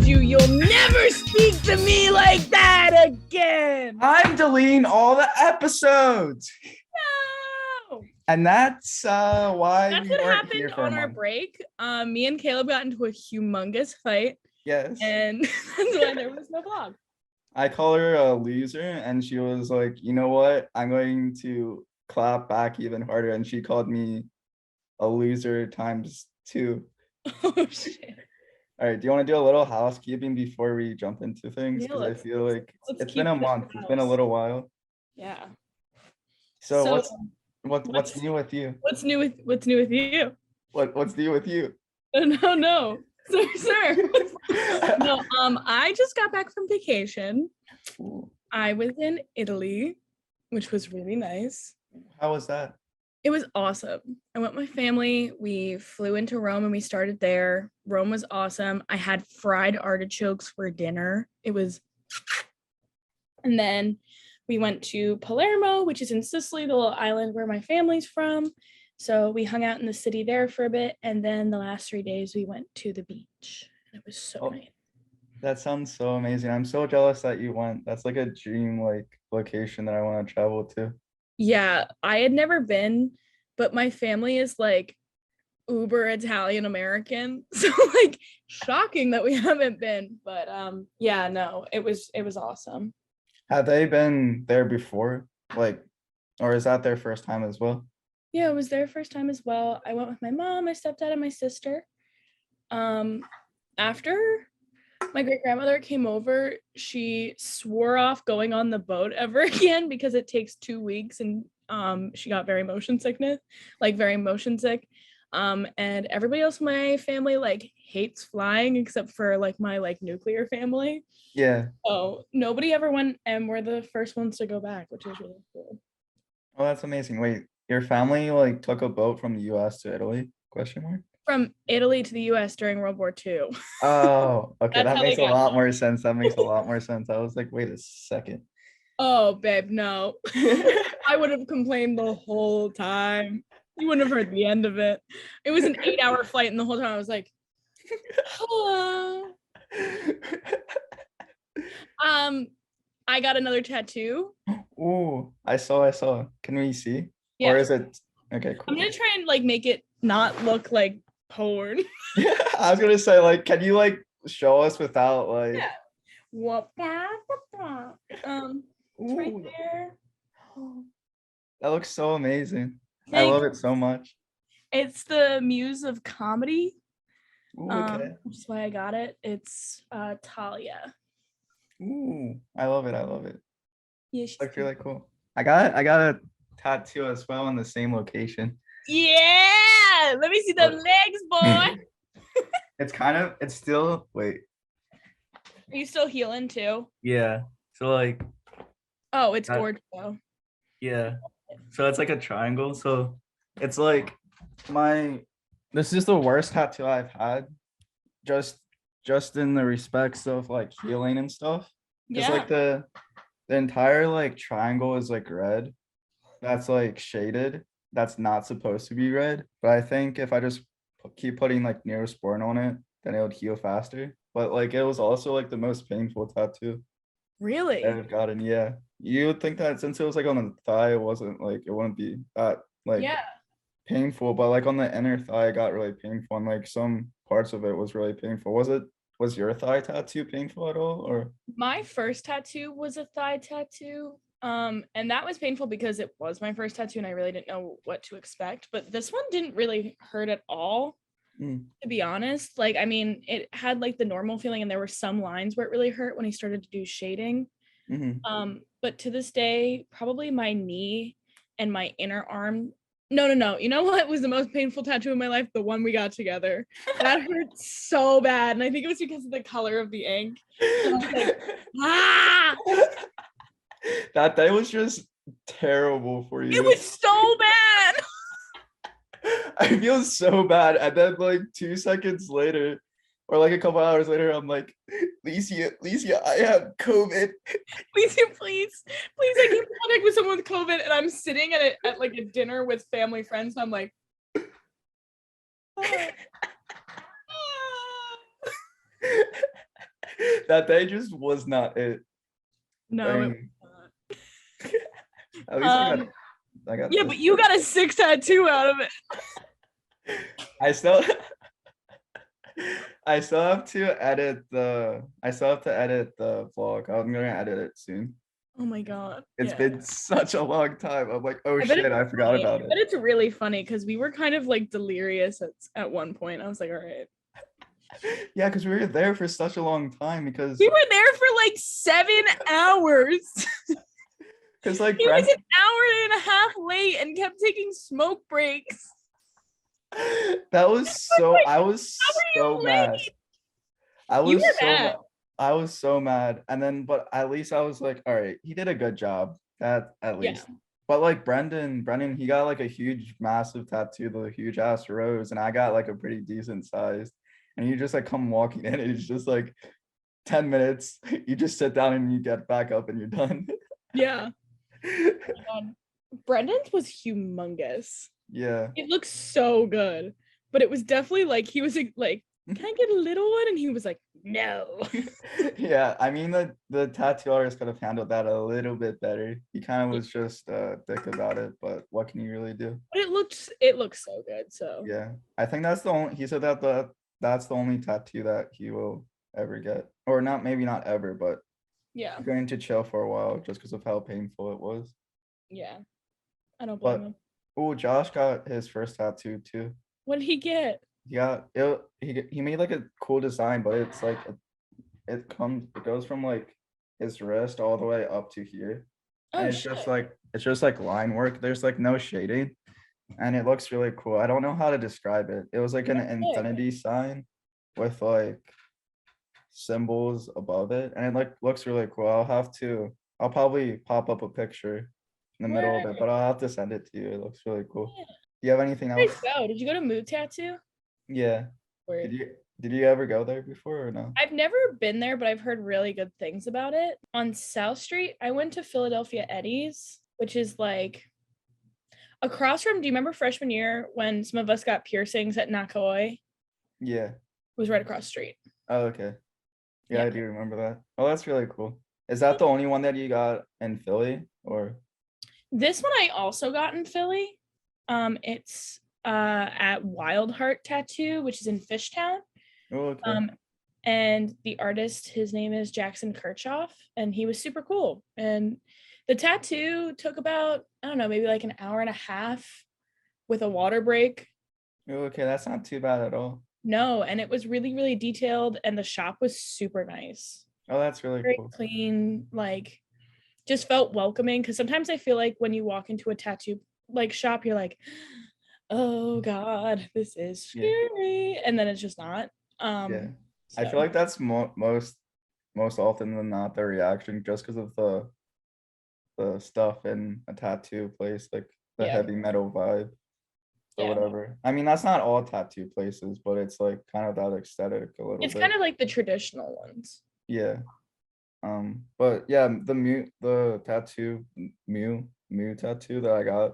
you. You'll never speak to me like that again. I'm deleting all the episodes. No. And that's why That's we what weren't here happened for a on our month. break. Me and Caleb got into a humongous fight, Yes. and that's why there was no vlog. I call her a loser, and she was like, you know what? I'm going to clap back even harder. And she called me a loser times 2. Oh shit. All right, do you want to do a little housekeeping before we jump into things? Yeah, Because I feel like let's it's keep been a it in month. the It's been a house. little while. Yeah. So what's new with you? What's new with you? What's new with you? No, sir. No, I just got back from vacation. Ooh, I was in Italy, which was really nice. how was that? It was awesome. I went with my family. We flew into Rome and we started there. Rome was awesome. I had fried artichokes for dinner. And then we went to Palermo, which is in Sicily, the little island where my family's from. So we hung out in the city there for a bit. And then the last 3 days we went to the beach. It was so nice. That sounds so amazing. I'm so jealous that you went. That's like a dream location that I want to travel to. Yeah, I had never been, but my family is like uber Italian American. So like shocking that we haven't been. But yeah, no, it was awesome. Have they been there before? Or is that their first time as well? Yeah, it was their first time as well. I went with my mom, my stepdad, and my sister. After my great grandmother came over, she swore off going on the boat ever again because it takes 2 weeks, and she got very motion sick. And everybody else in my family like hates flying except for like my like nuclear family. Yeah. So nobody ever went, and we're the first ones to go back, which is really cool. Oh, that's amazing. Wait, your family like took a boat from the US to Italy? Question mark. From Italy to the US during World War II. Oh, okay. That's That how they makes a got lot there. more sense. That makes a lot more sense. I was like, wait a second. Oh, babe, no. I would have complained the whole time. You wouldn't have heard the end of it. It was an 8-hour flight, and the whole time I was like, hello. I got another tattoo. Ooh, I saw. Can we see? Yeah. Or is it okay, cool. I'm gonna try and like make it not look like porn. Yeah, I was gonna say, like, can you like show us without like Yeah. What? It's right Ooh, there. that looks so amazing. I Thanks. love it so much. It's the muse of comedy. Ooh, okay. Which is why I got it. It's Talia. Ooh, I love it. Yeah, she's Looks really cool. I got a tattoo as well in the same location. Yeah, let me see the legs, boy. It's still, wait. Are you still healing too? Yeah. So like, Oh, it's gorgeous though. yeah. So it's like a triangle. So it's like this is the worst tattoo I've had. Just in the respects of like healing and stuff. Because like the entire like triangle is like red. That's like shaded. That's not supposed to be red. But I think if I just keep putting like Neosporin on it, then it would heal faster. But like it was also like the most painful tattoo Really? I've gotten. Yeah. You would think that since it was like on the thigh, it wouldn't be that like painful, but like on the inner thigh it got really painful, and like some parts of it was really painful. Was your thigh tattoo painful at all? Or My first tattoo was a thigh tattoo. And that was painful because it was my first tattoo and I really didn't know what to expect. But this one didn't really hurt at all, to be honest. Like, I mean, it had like the normal feeling, and there were some lines where it really hurt when I started to do shading. But to this day, probably my knee and my inner arm. No. You know what was the most painful tattoo in my life? The one we got together. That hurt so bad. And I think it was because of the color of the ink. And I was like, ah! that day was just terrible for you. It was so bad. I feel so bad. And then like 2 seconds later, or like a couple hours later, I'm like, Licia, I have COVID. Licia, please, I keep in contact with someone with COVID, and I'm sitting at like a dinner with family friends, and I'm like, That day just was not it. No, At least I got yeah, this. but you got a 6 tattoo out of it. I still have to edit the vlog. I'm gonna edit it soon. Oh my god. It's been such a long time. I'm like, oh I bet shit, I forgot funny. about it. But it's really funny because we were kind of like delirious at one point. I was like, all right. Yeah, because we were there for such a long time because We were there for like 7 hours. because like He was an hour and a half late and kept taking smoke breaks. that was so I was so mad. I was so mad. I was so mad. And then but at least I was like, all right, he did a good job. That at least. Yeah. But like Brendan, he got like a huge, massive tattoo, the huge ass rose, and I got like a pretty decent sized. And you just like come walking in, and it's just like 10 minutes. You just sit down and you get back up and you're done. Yeah. Brendan's was humongous. Yeah. It looks so good. But it was definitely like he was like, can I get a little one? And he was like, no. Yeah, I mean the tattoo artist could have handled that a little bit better. He kind of was just dick about it, but what can you really do? But it looks so good. So yeah, I think that's the only. He said that that's the only tattoo that he will ever get, or not. Maybe not ever, but yeah, going to chill for a while just because of how painful it was. Yeah, I don't blame him. Oh, Josh got his first tattoo too. What did he get? Yeah, he made like a cool design, but it's like it goes from like his wrist all the way up to here. Oh, and it's just like line work. There's like no shading, and it looks really cool. I don't know how to describe it. It was like an infinity sign with like symbols above it, and it like looks really cool. I'll probably pop up a picture in the middle of it, but I'll have to send it to you. It looks really cool. Yeah. Do you have anything else? Did you go to Mood Tattoo? Yeah. Word. Did you ever go there before or no? I've never been there, but I've heard really good things about it. On South Street, I went to Philadelphia Eddie's, which is like across from, do you remember freshman year when some of us got piercings at Nakoi? Yeah. It was right across the street. Oh, okay. Yeah, I do remember that. Oh, that's really cool. Is that the only one that you got in Philly or? This one I also got in Philly. It's at Wild Heart Tattoo, which is in Fishtown. Oh, okay. And the artist, his name is Jackson Kirchhoff, and he was super cool. And the tattoo took about, I don't know, maybe like an hour and a half with a water break. Oh, okay, that's not too bad at all. No, and it was really, really detailed, and the shop was super nice. Oh, that's really very cool. Clean, like just felt welcoming. Because sometimes I feel like when you walk into a tattoo like shop, you're like, oh God, this is scary, and then it's just not. Yeah, so. I feel like that's most often than not the reaction, just because of the stuff in a tattoo place, like the heavy metal vibe or whatever. I mean, that's not all tattoo places, but it's like kind of that aesthetic a little bit. It's kind of like the traditional ones. Yeah. But yeah, the tattoo Mew tattoo that I got,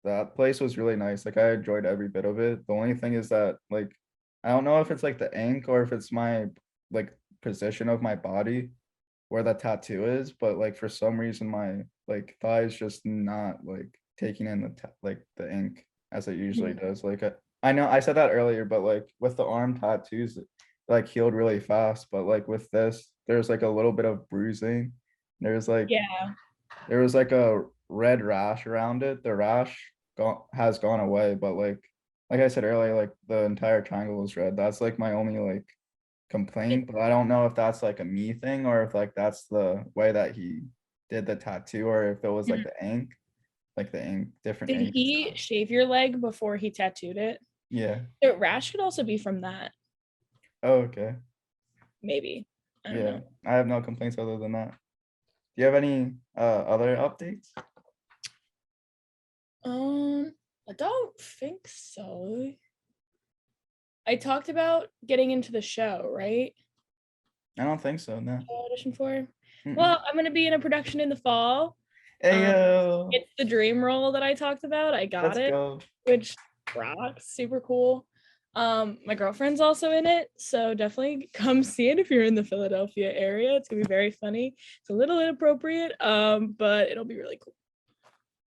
that place was really nice. Like I enjoyed every bit of it. The only thing is that like I don't know if it's like the ink or if it's my like position of my body where the tattoo is, but like for some reason my like thigh is just not like taking in the ink as it usually does. Like I know I said that earlier, but like with the arm tattoos, like healed really fast, but like with this, there's like a little bit of bruising. There's like there was like a red rash around it. The rash has gone away, but like I said earlier, like the entire triangle is red. That's like my only like complaint, but I don't know if that's like a me thing or if like that's the way that he did the tattoo or if it was like the ink different. Did he shave your leg before he tattooed it? Yeah. The rash could also be from that. Oh, okay. Maybe. I don't know. I have no complaints other than that. Do you have any other updates? I don't think so. I talked about getting into the show, right? I don't think so, no. Audition for? Well, I'm gonna be in a production in the fall. Ayo. It's the dream role that I talked about. I got it, which rocks, super cool. My girlfriend's also in it, so definitely come see it if you're in the Philadelphia area. It's gonna be very funny. It's a little inappropriate, but it'll be really cool.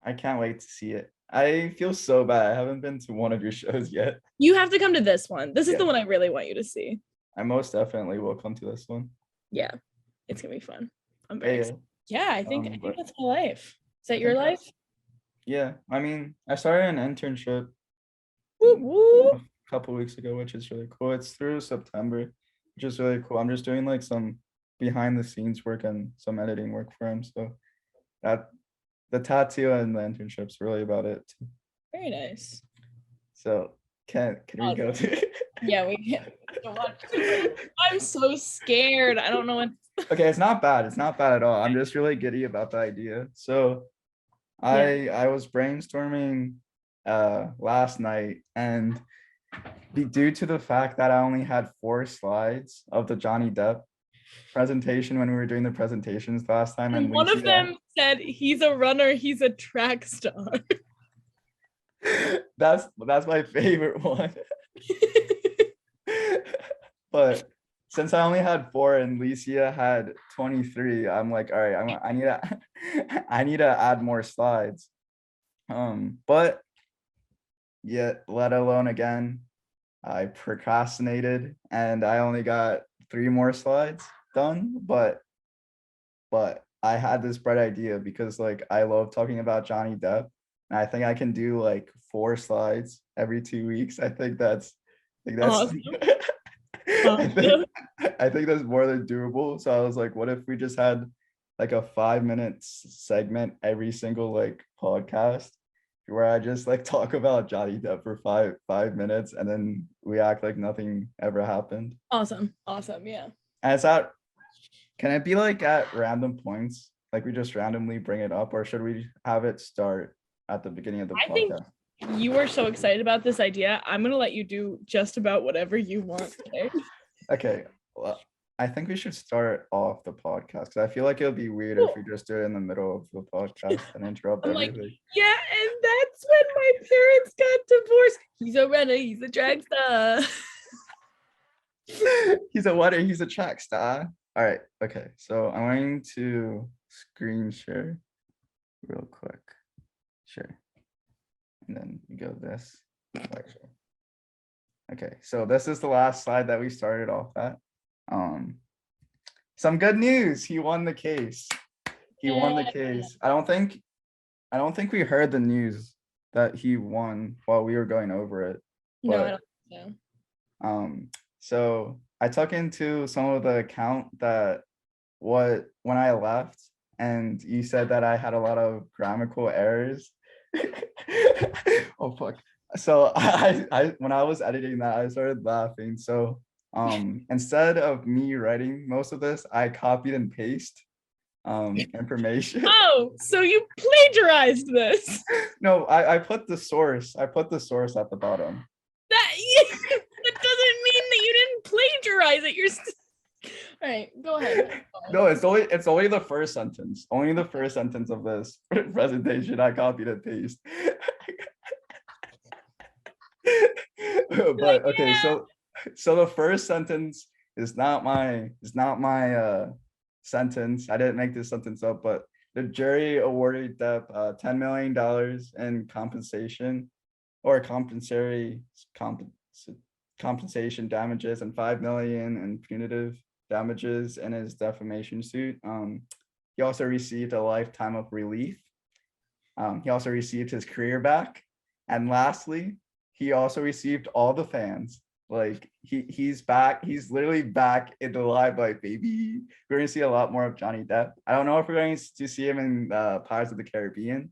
I can't wait to see it. I feel so bad. I haven't been to one of your shows yet. You have to come to this one. This is the one I really want you to see. I most definitely will come to this one. Yeah, it's gonna be fun. I'm very excited. Yeah, I think that's my life. Is that your life? Yeah, I mean, I started an internship a couple weeks ago, which is really cool. It's through September, which is really cool. I'm just doing like some behind the scenes work and some editing work for him. So that the tattoo and the internship's really about it. Very nice. So can we go to? Yeah, we can. I'm so scared. I don't know what. Okay, it's not bad. It's not bad at all. I'm just really giddy about the idea. So I was brainstorming last night, and due to the fact that I only had 4 slides of the Johnny Depp presentation when we were doing the presentations last time, and one of them said he's a runner, he's a track star. That's my favorite one. But since I only had 4 and Licia had 23, I'm like, all right, I need to add more slides. But yet, let alone again, I procrastinated and I only got 3 more slides done. But I had this bright idea because like I love talking about Johnny Depp, and I think I can do like 4 slides every 2 weeks. I think that's awesome. I think that's more than doable. So I was like, what if we just had like a 5-minute segment every single like podcast where I just like talk about Johnny Depp for five minutes and then we act like nothing ever happened. Awesome. Yeah. And can it be like at random points? Like we just randomly bring it up, or should we have it start at the beginning of the podcast? Think you were so excited about this idea. I'm gonna let you do just about whatever you want today. Okay. Well, I think we should start off the podcast because I feel like it'll be weird if we just do it in the middle of the podcast and interrupt everything. Like, yeah, and that's when my parents got divorced. He's a runner, he's a track star. He's a what? He's a track star. All right. Okay. So I'm going to screen share real quick. Sure. And then you go this. Okay, so this is the last slide that we started off at. Some good news. He won the case. He won the case. I don't think we heard the news that he won while we were going over it. No, I don't think so. So I took into some of the account that when I left, and you said that I had a lot of grammatical errors. Oh fuck. So I when I was editing that, I started laughing. So instead of me writing most of this, I copied and pasted information. Oh, so you plagiarized this? No, I put the source. I put the source at the bottom. That doesn't mean that you didn't plagiarize it. You're all right, go ahead. No, it's only the first sentence. Only the first sentence of this presentation I copied and pasted. But okay, so the first sentence is not my sentence. I didn't make this sentence up, but the jury awarded Depp $10 million in compensation or compensation damages and $5 million in punitive damages in his defamation suit. He also received a lifetime of relief. He also received his career back, and lastly, he also received all the fans. Like he's back. He's literally back in the limelight, baby. We're gonna see a lot more of Johnny Depp. I don't know if we're going to see him in Pirates of the Caribbean.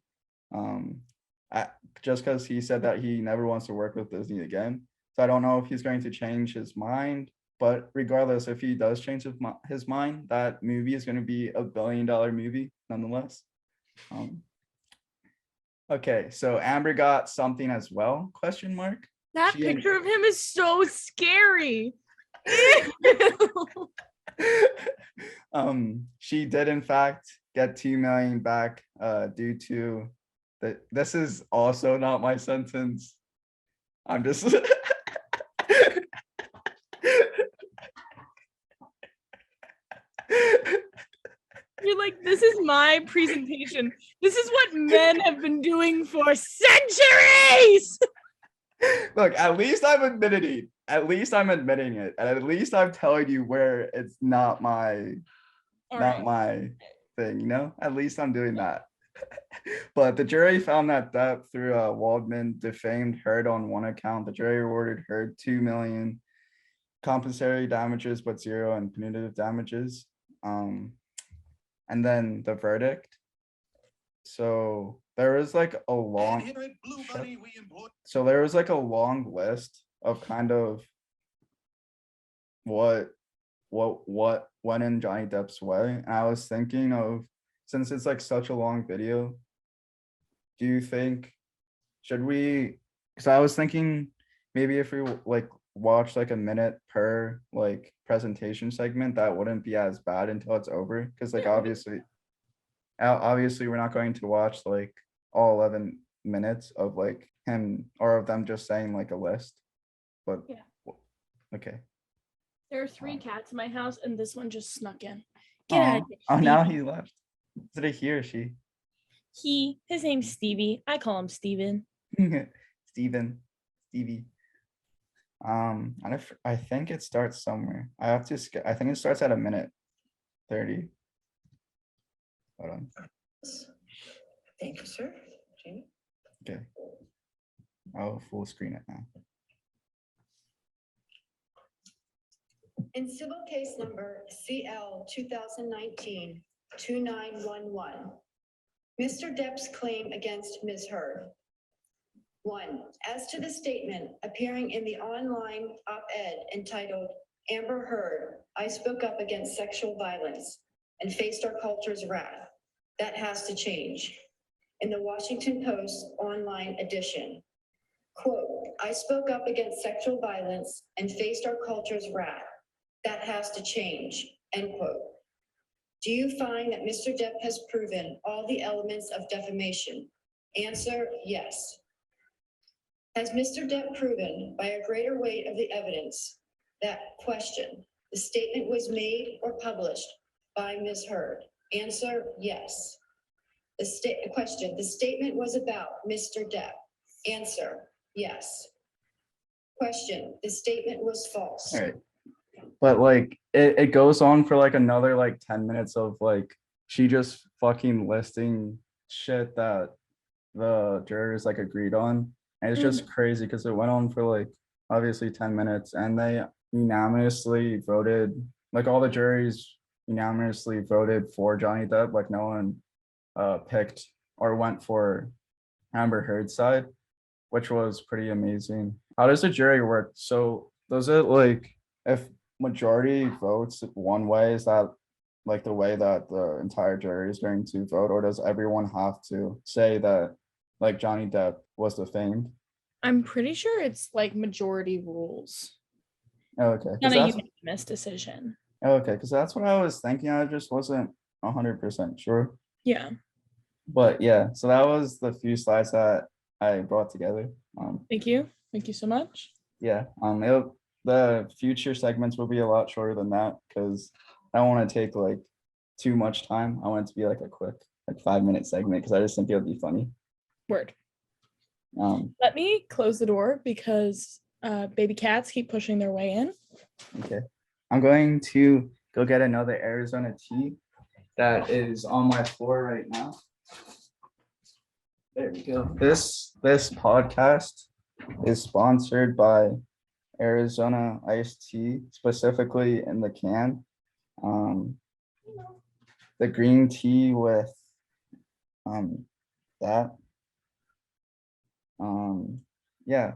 Just because he said that he never wants to work with Disney again. So I don't know if he's going to change his mind. But regardless, if he does change his mind, that movie is going to be $1 billion movie nonetheless. Okay, so Amber got something as well, question mark. That picture of him is so scary. She did in fact get $2 million back due to this is also not my sentence. I'm just You're like, this is my presentation. This is what men have been doing for centuries. Look, at least I'm admitting it. At least I'm admitting it. And at least I'm telling you where it's not my my thing, you know? At least I'm doing that. But the jury found that Depp through Waldman defamed Heard on one account. The jury awarded Heard 2 million compensatory damages, but 0 in punitive damages. And then the verdict. So there was like a long list of kind of what went in Johnny Depp's way. And I was thinking of, since it's like such a long video, do you think should we, because I was thinking maybe if we like watch like a minute per like presentation segment, that wouldn't be as bad until it's over, because like obviously we're not going to watch like all 11 minutes of like him or of them just saying like a list, but yeah. Okay. There are 3 cats in my house and this one just snuck in. Get out of here, oh, now he left. Is it a he or she? His name's Stevie. I call him Steven. Stevie. I think it starts somewhere. I think it starts at a minute 30. Hold on. Thank you, sir. Jamie? Okay. I'll full screen it now. In civil case number CL 2019-2911, Mr. Depp's claim against Ms. Heard. 1. As to the statement appearing in the online op-ed entitled, Amber Heard, I spoke up against sexual violence and faced our culture's wrath. That has to change. In the Washington Post online edition, quote, I spoke up against sexual violence and faced our culture's wrath. That has to change, end quote. Do you find that Mr. Depp has proven all the elements of defamation? Answer, yes. Has Mr. Depp proven by a greater weight of the evidence that question, the statement was made or published by Ms. Heard? Answer, yes. Question, the statement was about Mr. Depp? Answer, yes. Question, the statement was false. All right. But like it goes on for like another like 10 minutes of like she just fucking listing shit that the jurors like agreed on. And it's just crazy because it went on for like obviously 10 minutes and they unanimously voted, like all the juries unanimously voted for Johnny Depp. Like no one picked or went for Amber Heard's side, which was pretty amazing. How does the jury work? So does it like, if majority votes one way, is that like the way that the entire jury is going to vote, or does everyone have to say that like Johnny Depp was defamed? I'm pretty sure it's like majority rules. Okay. Not a unanimous decision. Okay, because that's what I was thinking. I just wasn't 100% sure. Yeah. But yeah, so that was the few slides that I brought together. Thank you so much. Yeah. The future segments will be a lot shorter than that because I don't want to take like too much time. I want it to be like a quick like 5-minute segment because I just think it would be funny. Word. Let me close the door because baby cats keep pushing their way in. Okay. I'm going to go get another Arizona tea that is on my floor right now. There we go. This podcast is sponsored by Arizona iced tea, specifically in the can. The green tea with that. Yeah,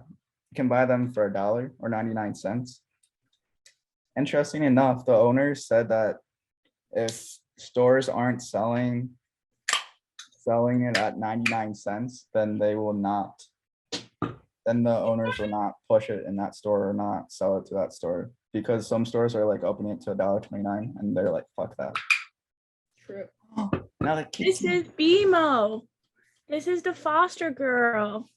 you can buy them for $1 or 99 cents. Interesting enough, the owner said that if stores aren't selling it at 99 cents, then the owners will not push it in that store or not sell it to that store, because some stores are like opening it to $1.29 and they're like, fuck that. True. Now the This is BMO. This is the foster girl.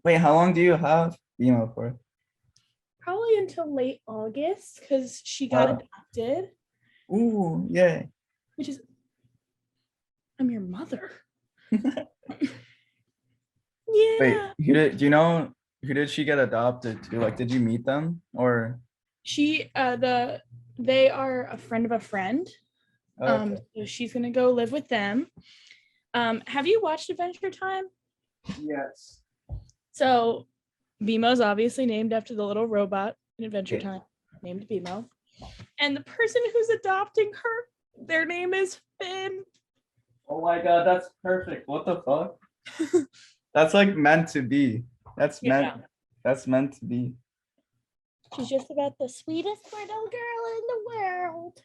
Wait, how long do you have BMO for? probably until late August because she got adopted. Ooh, yay. Which is, I'm your mother. Yeah. Wait, do you know who did she get adopted to? Like, did you meet them or? They are a friend of a friend. Okay. So she's gonna go live with them. Have you watched Adventure Time? Yes. So BMO's obviously named after the little robot in Adventure Time, named BMO. And the person who's adopting her, their name is Finn. Oh my god, that's perfect. What the fuck? That's like meant to be. That's meant to be. She's just about the sweetest little girl in the world.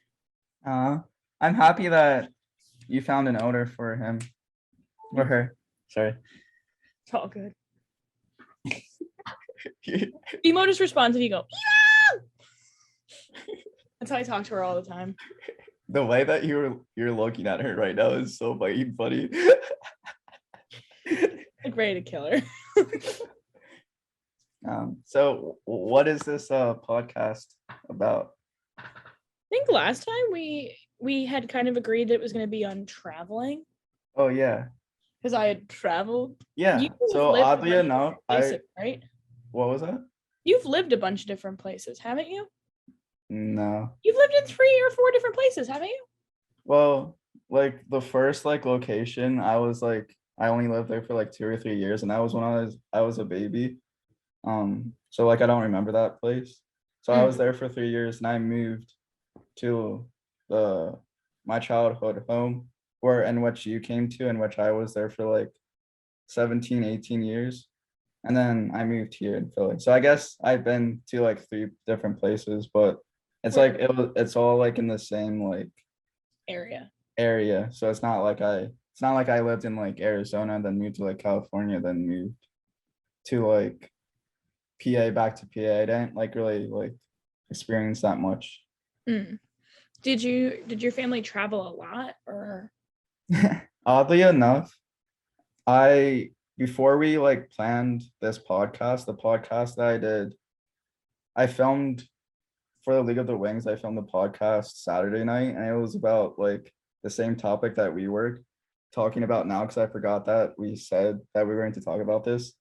I'm happy that you found an owner for him or her. Sorry. It's all good. BMO just responds if you go, yeah! That's how I talk to her all the time. The way that you're looking at her right now is so fucking funny. Like ready to kill her. So what is this podcast about? I think last time we had kind of agreed that it was going to be on traveling. Oh yeah. Because I had traveled. Yeah. So oddly enough, right? What was that? You've lived a bunch of different places, haven't you? No. You've lived in 3 or 4 different places, haven't you? Well, like the first like location, I only lived there for like 2 or 3 years, and that was when I was a baby. So like I don't remember that place. So I was there for 3 years, and I moved to my childhood home, in which you came to, in which I was there for like 17, 18 years. And then I moved here in Philly. So I guess I've been to like 3 different places, but it's all like in the same like area. So it's not like I lived in like Arizona, then moved to like California, then moved to like PA, back to PA. I didn't like really like experience that much. Did your family travel a lot or? Oddly enough, before we like planned this podcast, the podcast that I did, I filmed for the League of the Wings. I filmed the podcast Saturday night, and it was about like the same topic that we were talking about now, because I forgot that we said that we were going to talk about this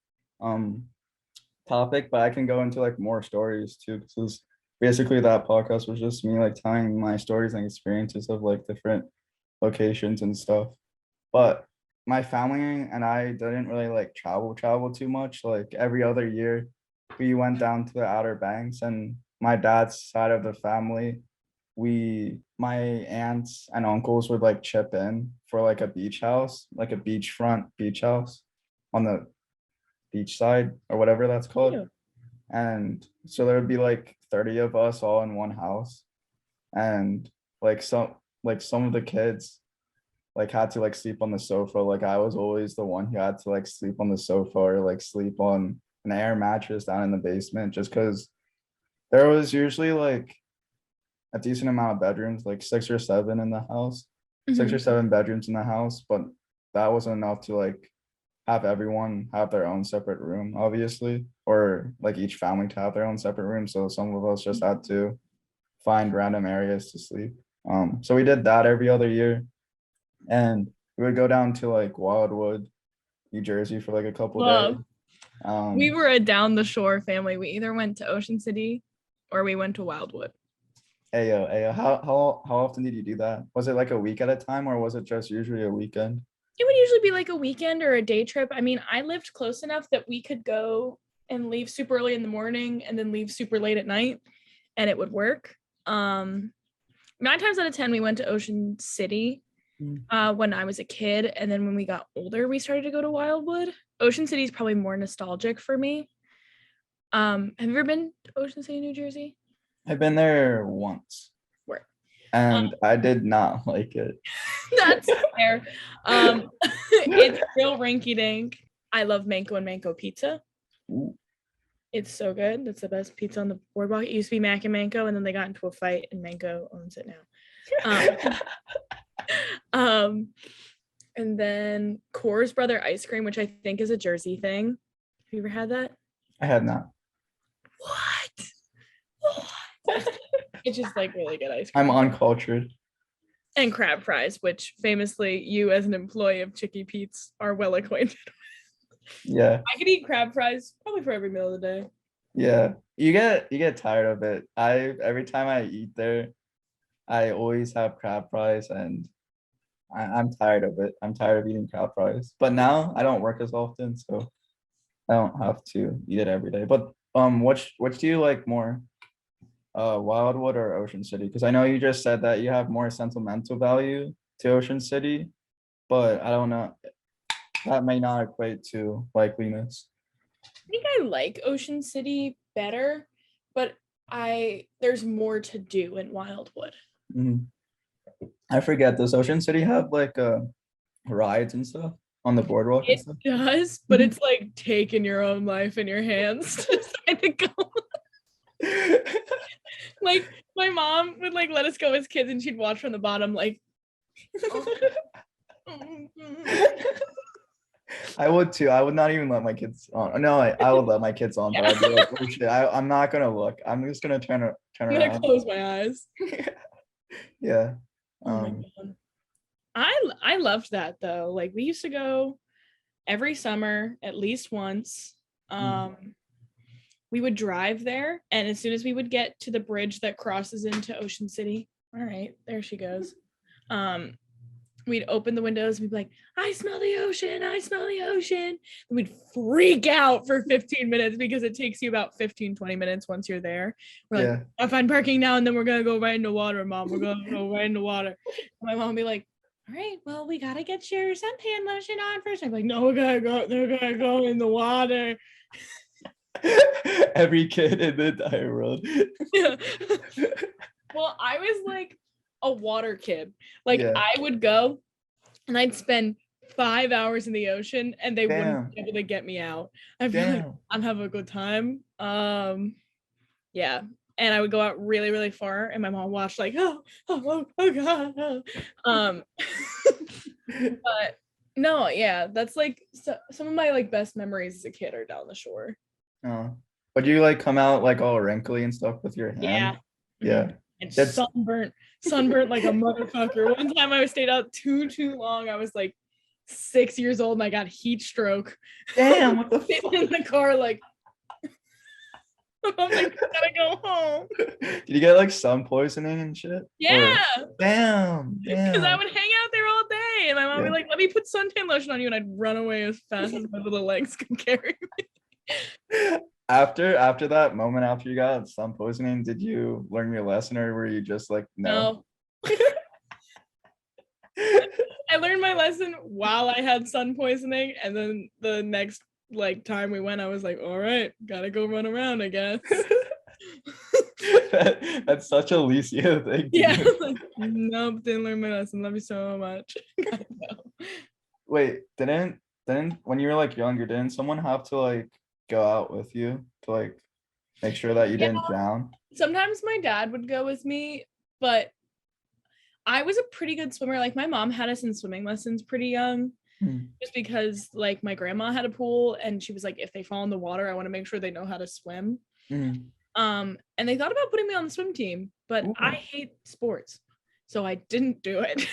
topic, but I can go into like more stories too, because basically that podcast was just me like telling my stories and experiences of like different locations and stuff. But my family and I didn't really like travel too much. Like every other year we went down to the Outer Banks, and my dad's side of the family, my aunts and uncles would like chip in for like a beach house, like a beachfront beach house on the beach side or whatever that's called. Yeah. And so there would be like 30 of us all in one house, and like some of the kids like had to like sleep on the sofa. Like I was always the one who had to like sleep on the sofa or like sleep on an air mattress down in the basement, just because there was usually like a decent amount of bedrooms, like 6 or 7 in the house, 6 or 7 bedrooms in the house, but that wasn't enough to like have everyone have their own separate room, obviously, or like each family to have their own separate room. So some of us just had to find random areas to sleep. So we did that every other year, and we would go down to like Wildwood, New Jersey for like a couple days. We were a down the shore family. We either went to Ocean City or we went to Wildwood. Ayo, how often did you do that? Was it like a week at a time, or was it just usually a weekend? It would usually be like a weekend or a day trip. I mean, I lived close enough that we could go and leave super early in the morning and then leave super late at night, and it would work. 9 times out of 10, we went to Ocean City when I was a kid, and then when we got older, we started to go to Wildwood. Ocean City is probably more nostalgic for me. Have you ever been to Ocean City, New Jersey? I've been there once. Where? And I did not like it. That's fair. It's real rinky dink. I love Manco and Manco pizza. Ooh. It's so good. That's the best pizza on the boardwalk. It used to be Mac and Manco, and then they got into a fight, and Manco owns it now. And then Coors Brother ice cream, which I think is a Jersey thing. Have you ever had that? I had not. What? It's just like really good ice cream. I'm uncultured. And crab fries, which famously you as an employee of Chicky Pete's are well acquainted with. Yeah. I could eat crab fries probably for every meal of the day. Yeah. You get tired of it. Every time I eat there, I always have crab fries, and I'm tired of it. I'm tired of eating crab fries. But now I don't work as often, so I don't have to eat it every day. But which do you like more? Wildwood or Ocean City? Because I know you just said that you have more sentimental value to Ocean City, but I don't know. That may not equate to likeliness. I think I like Ocean City better, but there's more to do in Wildwood. Mhm. I forget, does Ocean City have like rides and stuff on the boardwalk and It stuff? does, but it's like taking your own life in your hands to decide to go. Like my mom would like let us go as kids and she'd watch from the bottom like I would too. I would not even let my kids on. No, I would let my kids on, but I'd be like, oh shit, I'm not gonna look. I'm just gonna turn I'm gonna around. close my eyes. Yeah. Oh my god. I loved that though. Like we used to go every summer at least once. We would drive there, and as soon as we would get to the bridge that crosses into Ocean City, all right, there she goes. We'd open the windows and we'd be like, I smell the ocean, I smell the ocean. And we'd freak out for 15 minutes because it takes you about 15-20 minutes once you're there. We're like, I find parking now and then we're gonna go right in the water, Mom. We're gonna go right in the water. And my mom would be like, all right, well, we gotta get your suntan lotion on first. I'm like, no, we're gonna go in the water. Every kid in the entire world. Yeah. Well, I was like a water kid. Like I would go and I'd spend 5 hours in the ocean and they wouldn't be able to get me out. I'd be like, I'm having a good time. Yeah. And I would go out really, really far and my mom watched like, oh god. But no, yeah, that's like some of my like best memories as a kid are down the shore. Oh. But you like come out like all wrinkly and stuff with your hand? Yeah. And sunburnt like a motherfucker. One time I stayed out too long. I was like 6 years old and I got heat stroke. Damn, what the fuck? In the car like I'm like, I gotta go home. Did you get like sun poisoning and shit? Yeah. Damn. Because I would hang out there all day and my mom would be like, let me put suntan lotion on you, and I'd run away as fast as my little legs could carry me. After that moment, after you got sun poisoning, did you learn your lesson, or were you just like, no? I learned my lesson while I had sun poisoning, and then the next like time we went, I was like, all right, gotta go run around, I guess. That's such a Alicia thing. Yeah, like, nope, didn't learn my lesson. Love you so much. Wait, didn't when you were like younger, didn't someone have to like go out with you to like make sure that you didn't drown? Sometimes my dad would go with me, but I was a pretty good swimmer. Like my mom had us in swimming lessons pretty young. Just because like my grandma had a pool and she was like, if they fall in the water, I want to make sure they know how to swim. And they thought about putting me on the swim team, but I hate sports, so I didn't do it.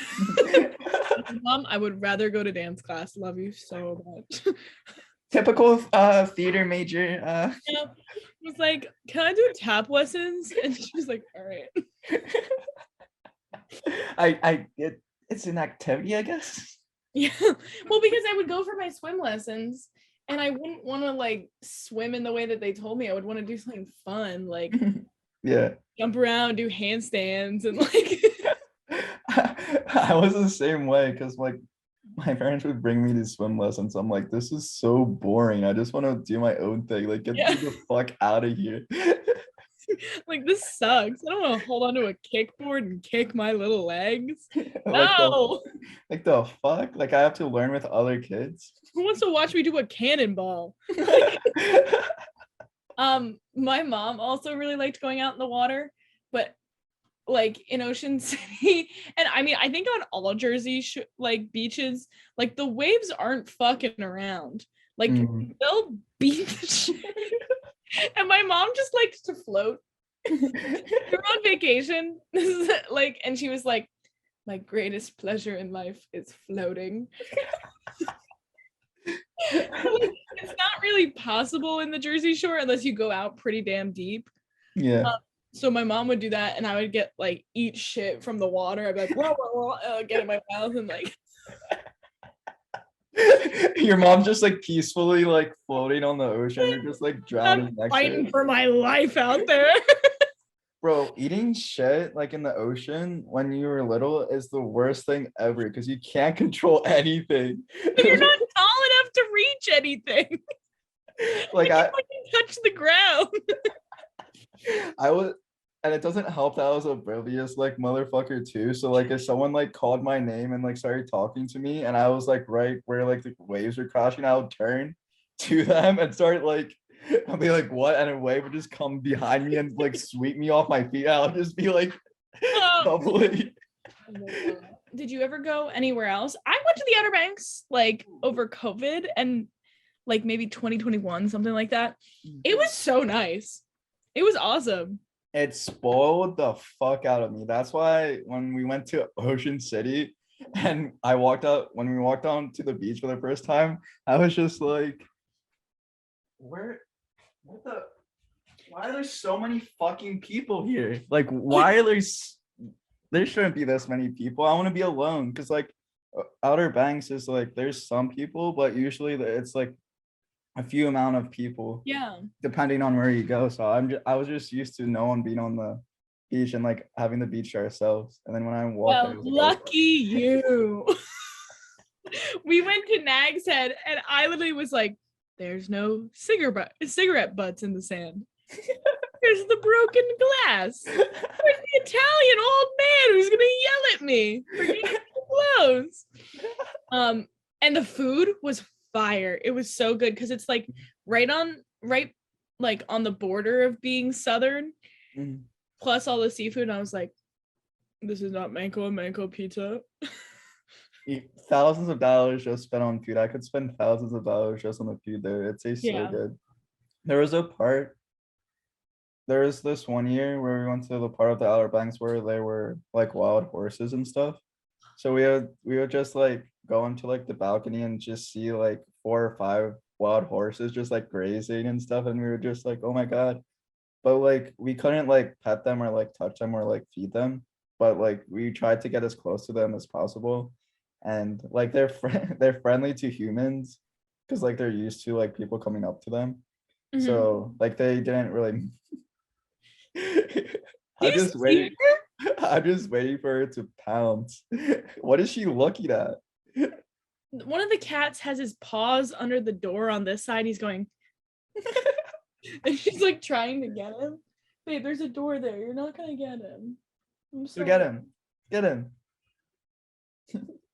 Mom, I would rather go to dance class. Love you so much. Typical theater major. Yeah. I was like, can I do tap lessons? And she was like, all right. It's an activity, I guess. Yeah, well, because I would go for my swim lessons and I wouldn't want to like swim in the way that they told me. I would want to do something fun, like jump around, do handstands, and like I was the same way, because like my parents would bring me to swim lessons. I'm like, this is so boring. I just want to do my own thing. Like, get me the fuck out of here. Like, this sucks. I don't want to hold onto a kickboard and kick my little legs. No. Like the fuck? Like I have to learn with other kids? Who wants to watch me do a cannonball? My mom also really liked going out in the water, but like in Ocean City, and I mean, I think on all Jersey like beaches, like the waves aren't fucking around. Like they'll beat the shit. And my mom just likes to float We were on vacation. Like, and she was like, my greatest pleasure in life is floating. Like, it's not really possible in the Jersey Shore unless you go out pretty damn deep. Yeah. So my mom would do that, and I would get like eat shit from the water. I'd be like, whoa, whoa, whoa, get in my mouth and like. Your mom's just like peacefully like floating on the ocean. You're just like drowning I'm next to fighting it. for my life out there. Bro, eating shit like in the ocean when you were little is the worst thing ever because you can't control anything. You're not tall enough to reach anything. Like I touch the ground. I was, and it doesn't help that I was oblivious like motherfucker too. So like if someone like called my name and like started talking to me and I was like right where like the waves were crashing, I would turn to them and start like I'll be like, what? And a wave would just come behind me and like sweep me off my feet. I'll just be like bubbly. Did you ever go anywhere else? I went to the Outer Banks like over COVID and like maybe 2021, something like that. It was so nice. It was awesome. It spoiled the fuck out of me. That's why when we went to Ocean City and when we walked on to the beach for the first time, I was just like, why are there so many fucking people here? Like, why are there shouldn't be this many people. I want to be alone because like Outer Banks is like, there's some people, but usually it's like a few amount of people. Yeah. Depending on where you go. So I was just used to no one being on the beach and like having the beach to ourselves. And then when I walked, well, lucky you. We went to Nag's Head and I literally was like, there's no cigarette butts in the sand. There's the broken glass. There's the Italian old man who's gonna yell at me for getting close. And the food was fire. It was so good because it's like right like on the border of being southern, plus all the seafood. And I was like, this is not mango pizza. Thousands of dollars just spent on food. I could spend thousands of dollars just on the food there. It tastes so good. There was this one year where we went to the part of the Outer Banks where there were like wild horses and stuff. So we would just like go into like the balcony and just see like 4 or 5 wild horses just like grazing and stuff. And we were just like, oh my God. But like we couldn't like pet them or like touch them or like feed them. But like we tried to get as close to them as possible. And like they're friendly to humans because like they're used to like people coming up to them. So like they didn't really I'm just waiting for her to pounce. What is she looking at? One of the cats has his paws under the door on this side. He's going and she's like trying to get him. Babe, there's a door there. You're not gonna get him. I'm sorry. Get him.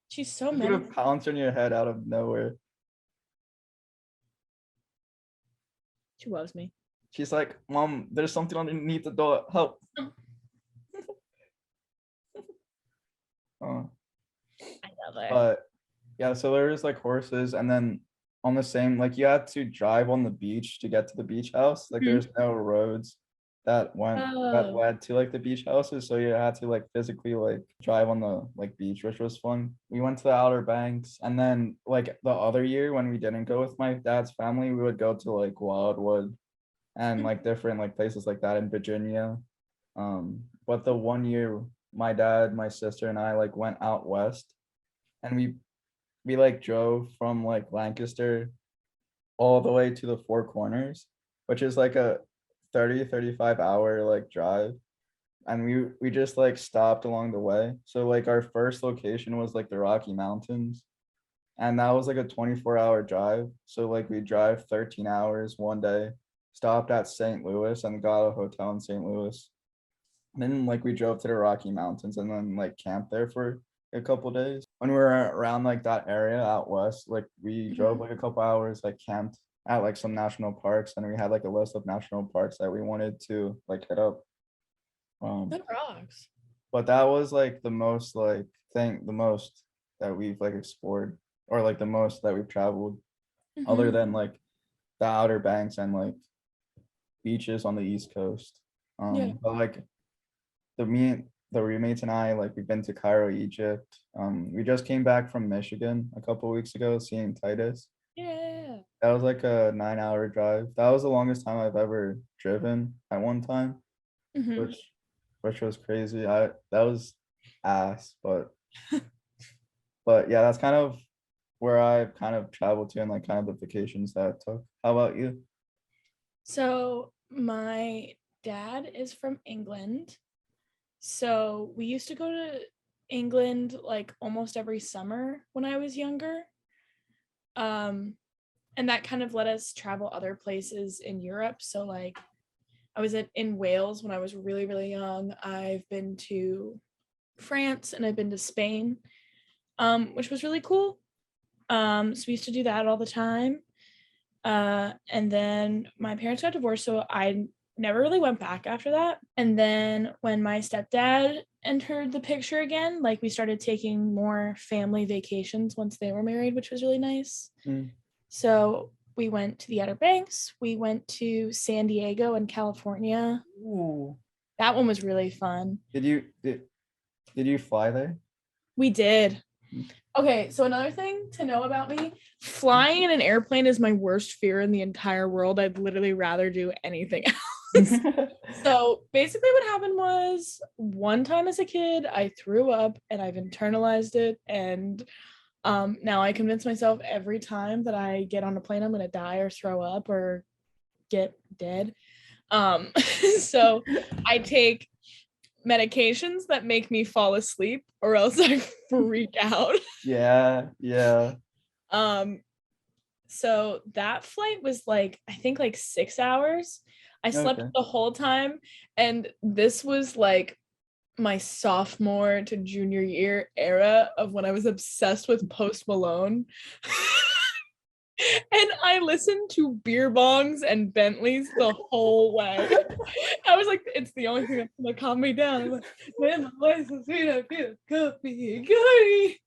She's so mad. Gonna pounce on your head out of nowhere. She loves me. She's like, Mom, there's something underneath the door. Help. I love it. But yeah, so there was like horses, and then on the same, like you had to drive on the beach to get to the beach house. Like there's no roads that led to like the beach houses, so you had to like physically like drive on the like beach, which was fun. We went to the Outer Banks, and then like the other year when we didn't go with my dad's family, we would go to like Wildwood and like different like places like that in Virginia. But the one year my dad, my sister, and I like went out west, and we like drove from like Lancaster all the way to the Four Corners, which is like a 35 hour like drive. And we just like stopped along the way. So like our first location was like the Rocky Mountains, and that was like a 24-hour drive. So like we drive 13 hours one day, stopped at St. Louis and got a hotel in St. Louis. And then like we drove to the Rocky Mountains and then like camped there for a couple days. When we were around like that area out west, like we drove like a couple hours, like camped at like some national parks, and we had like a list of national parks that we wanted to like hit up. That rocks. But that was like the most that we've like explored, or like the most that we've traveled, other than like the Outer Banks and like beaches on the East Coast. Yeah. But like the roommates and I, like we've been to Cairo, Egypt. We just came back from Michigan a couple weeks ago, seeing Titus. Yeah. That was like a 9-hour drive. That was the longest time I've ever driven at one time, Mhm. which was crazy. That was ass, but yeah, that's kind of where I've kind of traveled to and like kind of the vacations that I took. How about you? So my dad is from England. So we used to go to England like almost every summer when I was younger. Um, and that kind of let us travel other places in Europe. So like I was in Wales when I was really, really young. I've been to France and I've been to Spain, which was really cool. So we used to do that all the time. And then my parents got divorced, so I never really went back after that. And then when my stepdad entered the picture again, like we started taking more family vacations once they were married, which was really nice. So we went to the Outer Banks, we went to San Diego in California. Ooh. That one was really fun. Did you fly there? We did. Okay, so another thing to know about me, flying in an airplane is my worst fear in the entire world. I'd literally rather do anything else. So basically what happened was one time as a kid, I threw up and I've internalized it. And now I convince myself every time that I get on a plane, I'm going to die or throw up or get dead. So I take medications that make me fall asleep or else I freak out. Yeah. So that flight was like I think like 6 hours. I slept Okay. the whole time, and this was like my sophomore to junior year era of when I was obsessed with Post Malone. And I listened to beer bongs and Bentleys the whole way. I was like, it's the only thing that's gonna calm me down. I'm like, man, my voice is sweet, I feel coffee.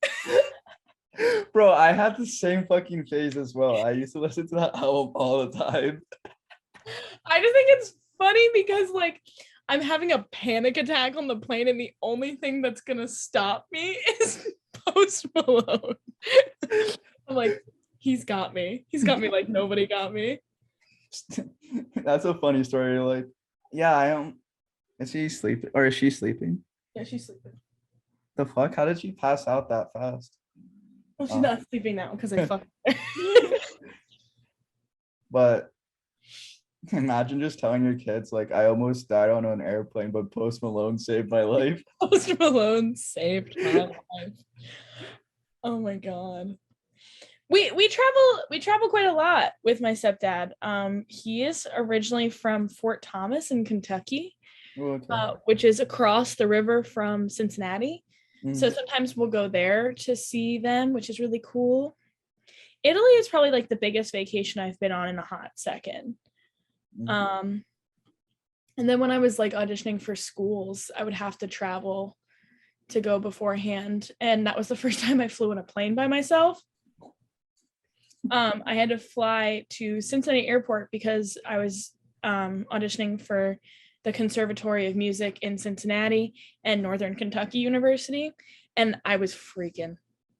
Bro, I had the same fucking phase as well. I used to listen to that album all the time. I just think it's funny because like I'm having a panic attack on the plane, and the only thing that's gonna stop me is Post Malone. I'm like, he's got me. He's got me like nobody got me. That's a funny story. Like, yeah, I am. Is he sleeping or is she sleeping? Yeah, she's sleeping. The fuck? How did she pass out that fast? Well, she's not sleeping now because I fucked her. But imagine just telling your kids like I almost died on an airplane, but Post Malone saved my life. Post Malone saved my life. Oh my god. We travel quite a lot with my stepdad. He is originally from Fort Thomas in Kentucky, Okay. which is across the river from Cincinnati. So sometimes we'll go there to see them, which is really cool. Italy is probably like the biggest vacation I've been on in a hot second. And then when I was like auditioning for schools, I would have to travel to go beforehand. And that was the first time I flew in a plane by myself. I had to fly to Cincinnati Airport because I was auditioning for the Conservatory of Music in Cincinnati and Northern Kentucky University. And I was freaking.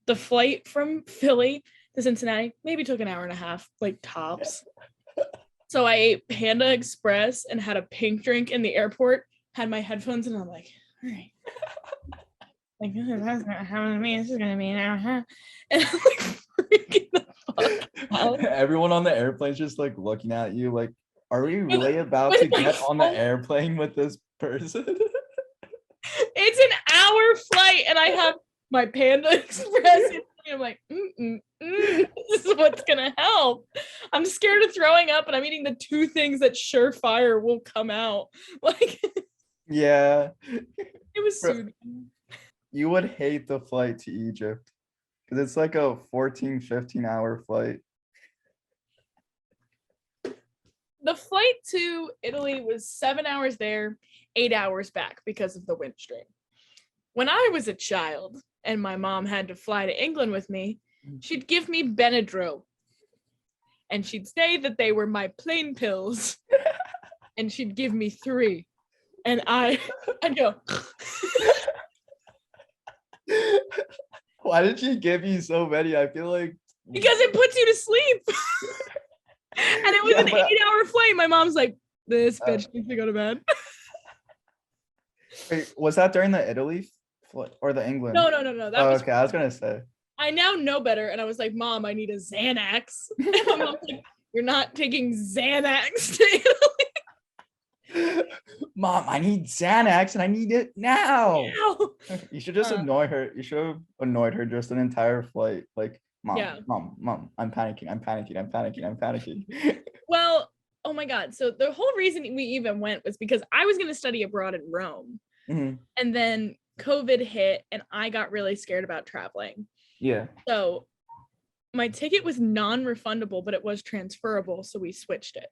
The flight from Philly to Cincinnati maybe took an hour and a half, like tops. So I ate Panda Express and had a pink drink in the airport, had my headphones, and I'm like, all right. Like, this is gonna happen to me. This is gonna be an hour. And I'm like freaking the fuck out. Everyone on the airplane's just like looking at you like, are we really about to get on the airplane with this person? It's an hour flight and I have my Panda Express. I'm like, this is what's gonna help. I'm scared of throwing up, and I'm eating the two things that surefire will come out. Like, yeah, it was soothing. You would hate the flight to Egypt because it's like a 14-15 hour flight. The flight to Italy was 7 hours there, 8 hours back because of the wind strain. When I was a child and my mom had to fly to England with me, she'd give me Benadryl. And she'd say that they were my plane pills. And she'd give me 3. And I'd go, Why did she give you so many? I feel like because it puts you to sleep. And it was Yeah, an but- 8-hour flight. My mom's like, this bitch needs to go to bed. Wait, was that during the Italy or the England? No. That was okay. I was gonna say. I now know better. And I was like, Mom, I need a Xanax. And my mom's like, you're not taking Xanax to Italy. Mom, I need Xanax and I need it now. Now. You should just annoy her. You should have annoyed her just an entire flight. Like, Mom, Yeah. Mom, I'm panicking. Well, oh my God. So the whole reason we even went was because I was going to study abroad in Rome. Mhm. And then COVID hit and I got really scared about traveling. Yeah. So my ticket was non-refundable, but it was transferable. So we switched it.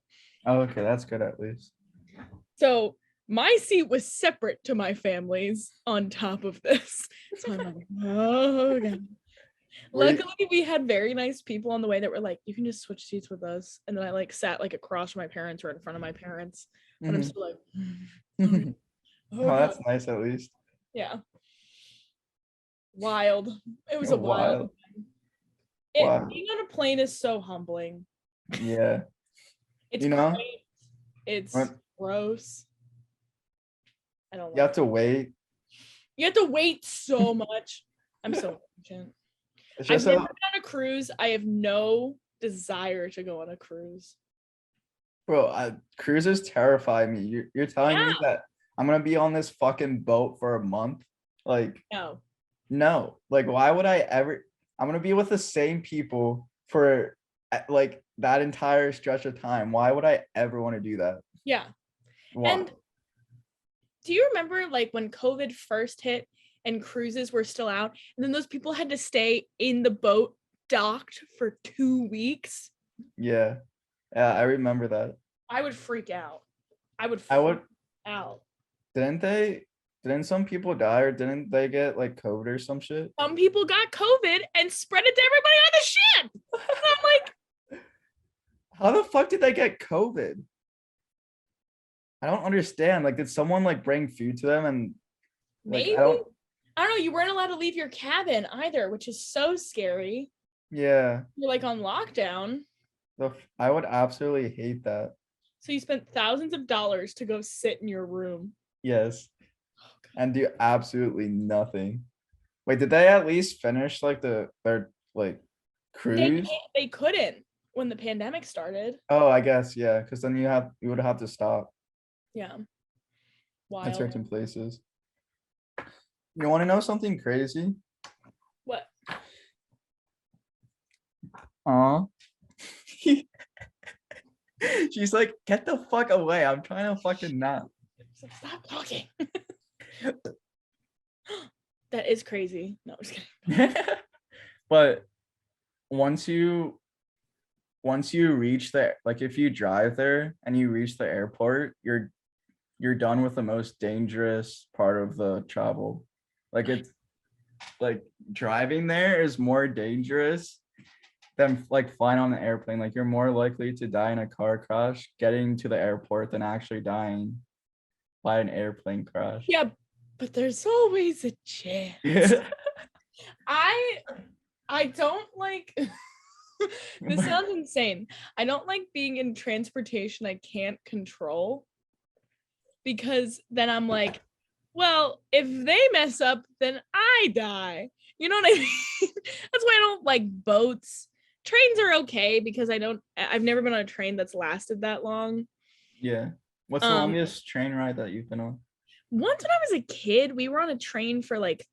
Oh, okay. That's good at least. So my seat was separate to my family's on top of this. So I'm like, oh God. Luckily, we had very nice people on the way that were like, you can just switch seats with us. And then I like sat like across from my parents or in front of my parents. And I'm still like, Oh, that's nice at least. yeah. Wild. It was a wild. Wow. Being on a plane is so humbling. Yeah. It's quaint, it's gross. I don't like You have to wait. You have to wait so much. I'm so impatient. It's I've just never been on a cruise. I have no desire to go on a cruise. Bro, cruises terrify me. You're telling me that I'm gonna be on this fucking boat for a month? Like, no. Like, why would I ever? I'm gonna be with the same people for like that entire stretch of time. Why would I ever want to do that? Yeah. Why? And do you remember like when COVID first hit and cruises were still out, and then those people had to stay in the boat docked for 2 weeks? Yeah, I remember that. I would freak out. I would out. Didn't some people die, or didn't they get like COVID or some shit? Some people got COVID and spread it to everybody on the ship. And I'm like, how the fuck did they get COVID? I don't understand. Like, did someone like bring food to them? And like, maybe I don't know. You weren't allowed to leave your cabin either, which is so scary. Yeah. You're like on lockdown. I would absolutely hate that. So you spent thousands of dollars to go sit in your room. Yes. And do absolutely nothing. Wait, did they at least finish like their like cruise? They couldn't when the pandemic started. Oh, I guess, yeah, because then you would have to stop. Yeah. Wild. At certain places. You want to know something crazy? What? She's like, get the fuck away. I'm trying to fucking nap. Stop talking. That is crazy. No, I'm just kidding. But once you reach there, like if you drive there and you reach the airport, you're done with the most dangerous part of the travel. Like, it's like driving there is more dangerous than like flying on an airplane. Like, you're more likely to die in a car crash getting to the airport than actually dying by an airplane crash. Yeah, but there's always a chance. I don't like this sounds insane. I don't like being in transportation I can't control, because then I'm like, well, if they mess up, then I die. You know what I mean? That's why I don't like boats. Trains are okay because I've never been on a train that's lasted that long. Yeah. What's the longest train ride that you've been on? Once when I was a kid, we were on a train for like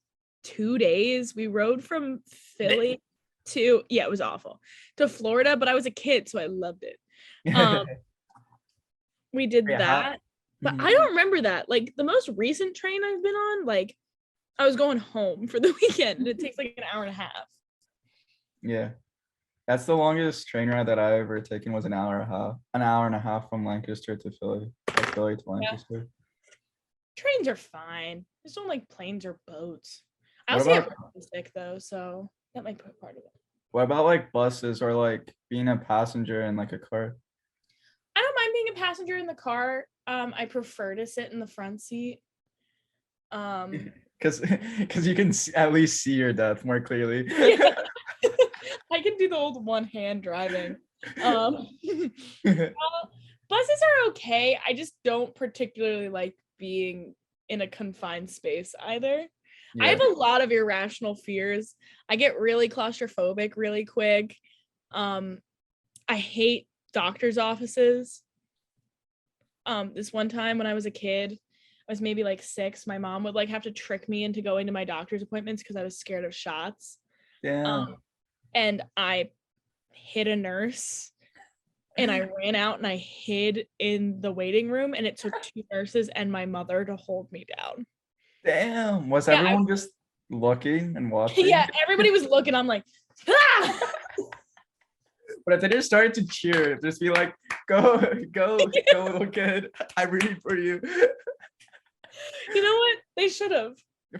2 days. We rode from Philly to, it was awful, to Florida, but I was a kid, so I loved it. We did that, but I don't remember that. Like, the most recent train I've been on, like, I was going home for the weekend, and it takes like an hour and a half. Yeah. That's the longest train ride that I ever taken, was an hour and a half from Lancaster to Philly. Like Philly to Lancaster. Yeah. Trains are fine. I just don't like planes or boats. I also get sick though, so that might put part of it. What about like buses or like being a passenger in like a car? I don't mind being a passenger in the car I prefer to sit in the front seat. Because you can at least see your death more clearly. Yeah. I can do the old one hand driving. Buses are okay. I just don't particularly like being in a confined space either. I have a lot of irrational fears. I get really claustrophobic really quick. I hate doctor's offices. This one time when I was a kid, I was maybe like 6, my mom would like have to trick me into going to my doctor's appointments because I was scared of shots. Yeah. And I hit a nurse and I ran out and I hid in the waiting room, and it took 2 nurses and my mother to hold me down. Damn. Was everyone just looking and watching? Yeah, everybody was looking. I'm like, ah! But if they just started to cheer, just be like, go, little kid. I'm rooting for you. You know what? They should have.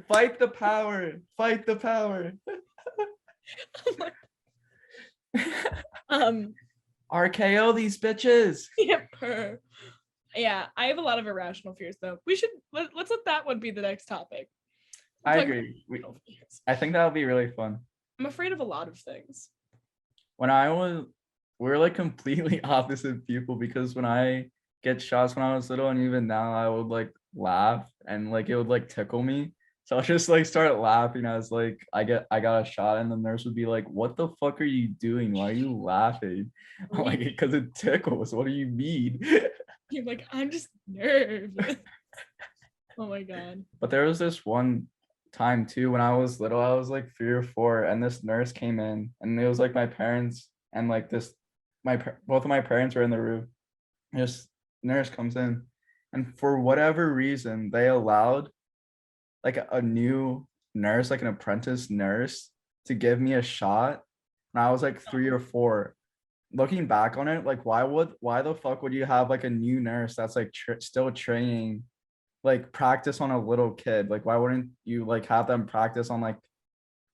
Fight the power. Fight the power. RKO these bitches. Yeah, I have a lot of irrational fears though. Let's let that one be the next topic. I agree. I think that would be really fun. I'm afraid of a lot of things. We're like completely opposite people, because when I get shots when I was little, and even now, I would like laugh and like it would like tickle me. So I'll just like start laughing as like I got a shot, and the nurse would be like, "What the fuck are you doing? Why are you laughing?" I'm like, "Because it tickles. What do you mean?" You're like, "I'm just nervous." Oh my god. But there was this one time too when I was little. I was like 3 or 4, and this nurse came in, and it was like my parents and like both of my parents were in the room. This nurse comes in, and for whatever reason, they allowed like a new nurse, like an apprentice nurse, to give me a shot. And I was like 3 or 4. Looking back on it, like why the fuck would you have like a new nurse that's like still training, like practice on a little kid? Like why wouldn't you like have them practice on like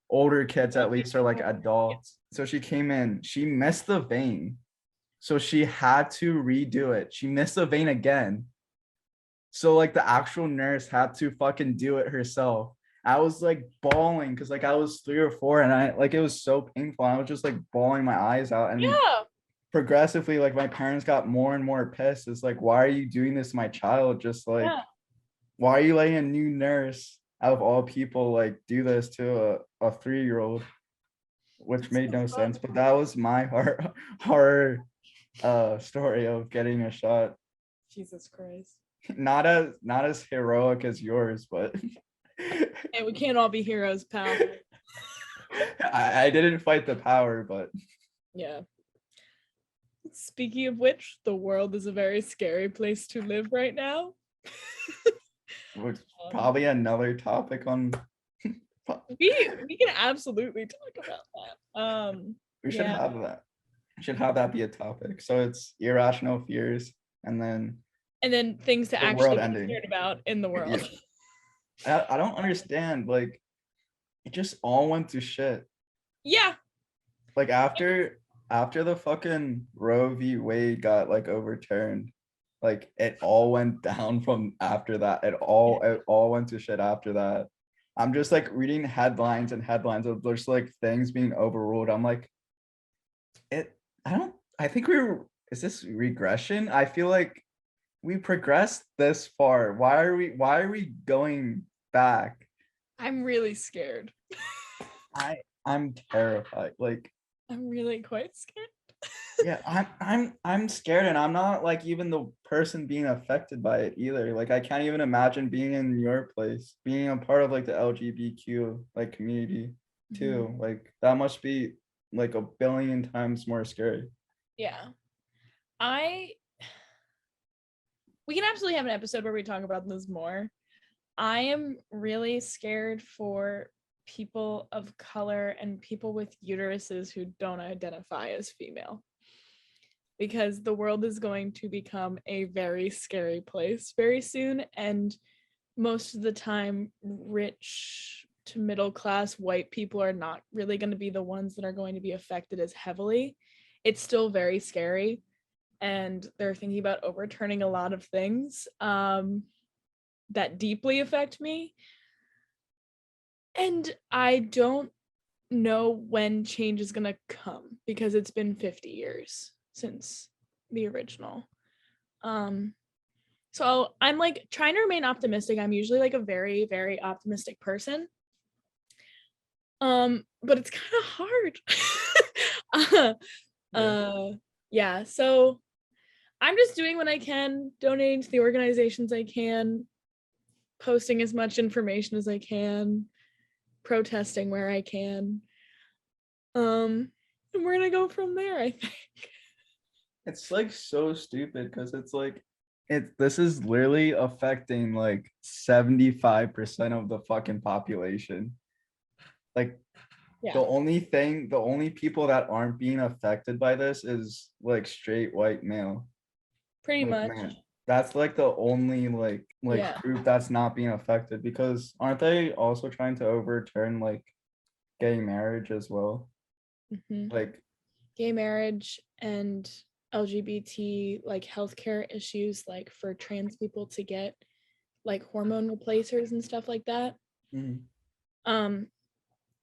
older kids at least, or like adults? So she came in, she missed the vein, so she had to redo it. She missed the vein again, so like the actual nurse had to fucking do it herself. I was like bawling because like I was 3 or 4, and I like it was so painful. I was just like bawling my eyes out, and progressively like my parents got more and more pissed. It's like, why are you doing this to my child? Just like why are you letting a new nurse out of all people like do this to a 3-year-old? Which made no sense, but that was my horror story of getting a shot. Jesus Christ. Not as heroic as yours, but hey, we can't all be heroes, pal. I didn't fight the power, but yeah. Speaking of which, the world is a very scary place to live right now. Probably another topic on we can absolutely talk about that. We should have that. We should have that be a topic. So it's irrational fears, and then things to actually be scared about in the world. I don't understand. Like, it just all went to shit. Yeah. Like after the fucking Roe v. Wade got like overturned, like it all went down from after that. It all went to shit after that. I'm just like reading headlines of just like things being overruled. I'm like, I think is this regression? I feel like we progressed this far. Why are we going back? I'm really scared. I'm terrified. Like I'm really quite scared. Yeah, I'm scared, and I'm not like even the person being affected by it either. Like I can't even imagine being in your place, being a part of like the LGBTQ like community too. Mm-hmm. Like that must be like a billion times more scary. Yeah. We can absolutely have an episode where we talk about this more. I am really scared for people of color and people with uteruses who don't identify as female, because the world is going to become a very scary place very soon, and most of the time rich to middle class white people are not really going to be the ones that are going to be affected as heavily. It's still very scary, and they're thinking about overturning a lot of things that deeply affect me. And I don't know when change is gonna come because it's been 50 years since the original. So I'm like trying to remain optimistic. I'm usually like a very, very optimistic person. But it's kind of hard. Yeah, so I'm just doing what I can, donating to the organizations I can, posting as much information as I can, protesting where I can. And we're gonna go from there, I think. It's like so stupid because it's like this is literally affecting like 75% of the fucking population. Like Yeah, the only people that aren't being affected by this is like straight white male. pretty Like, much. man, that's like the only Yeah. group that's not being affected because aren't they also trying to overturn like gay marriage as well? Mhm. Like, Gay marriage and LGBT like healthcare issues, like for trans people to get like hormone replacers and stuff like that. mhm, Um,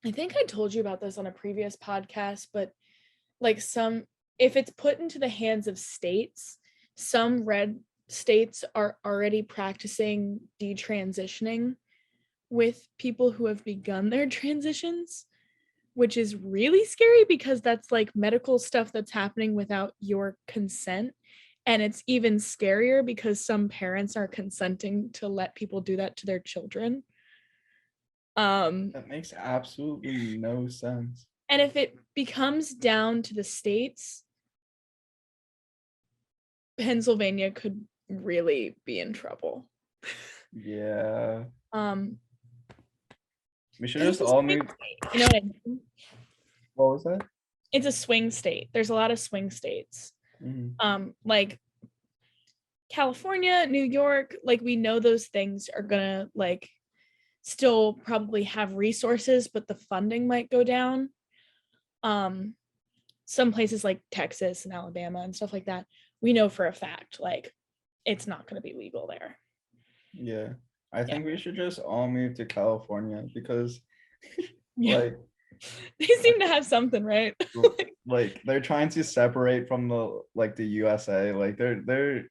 I think I told you about this on a previous podcast, but like if it's put into the hands of states, some red states are already practicing detransitioning with people who have begun their transitions, which is really scary because that's like medical stuff that's happening without your consent. And it's even scarier because some parents are consenting to let people do that to their children. that makes absolutely no sense. And if it becomes down to the states, Pennsylvania could really be in trouble. Yeah, Um, we should 'Cause just it's a all swing move. state, you know what I mean? What was that? It's a swing state. There's a lot of swing states. Mhm. Like California, New York, like we know those things are gonna like still probably have resources, but the funding might go down. Some places like Texas and Alabama and stuff like that, we know for a fact like it's not going to be legal there. Yeah, I Yeah. think we should just all move to California because Yeah. like They seem to have something, right? like they're trying to separate from the USA. Like they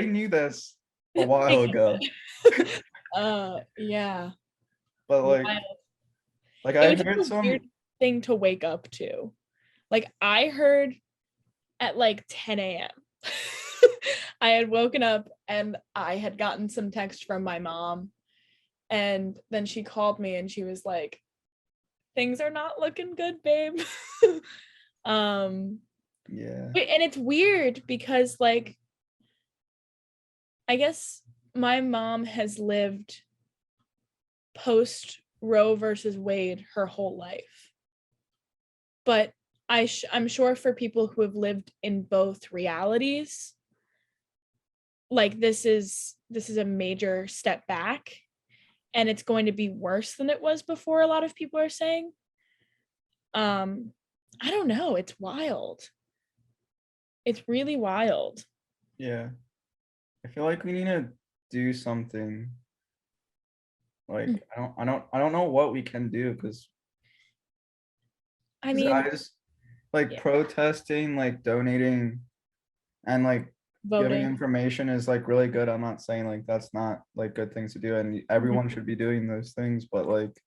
knew this a while ago. Yeah. But Wild. like It I was just heard a weird some. thing to wake up to. Like I heard at like 10 a.m. I had woken up and I had gotten some text from my mom. And then she called me and she was like, things are not looking good, babe. Yeah, And it's weird because like I guess my mom has lived post Roe versus Wade her whole life. But I'm sure for people who have lived in both realities, like this is a major step back and it's going to be worse than it was before, a lot of people are saying. I don't know, it's wild. It's really wild. yeah. I feel like we need to do something. Like I don't know what we can do because I mean, guys like yeah, protesting, like donating, and like giving voting. information is like really good. I'm not saying like that's not like good things to do, and everyone should be doing those things, but like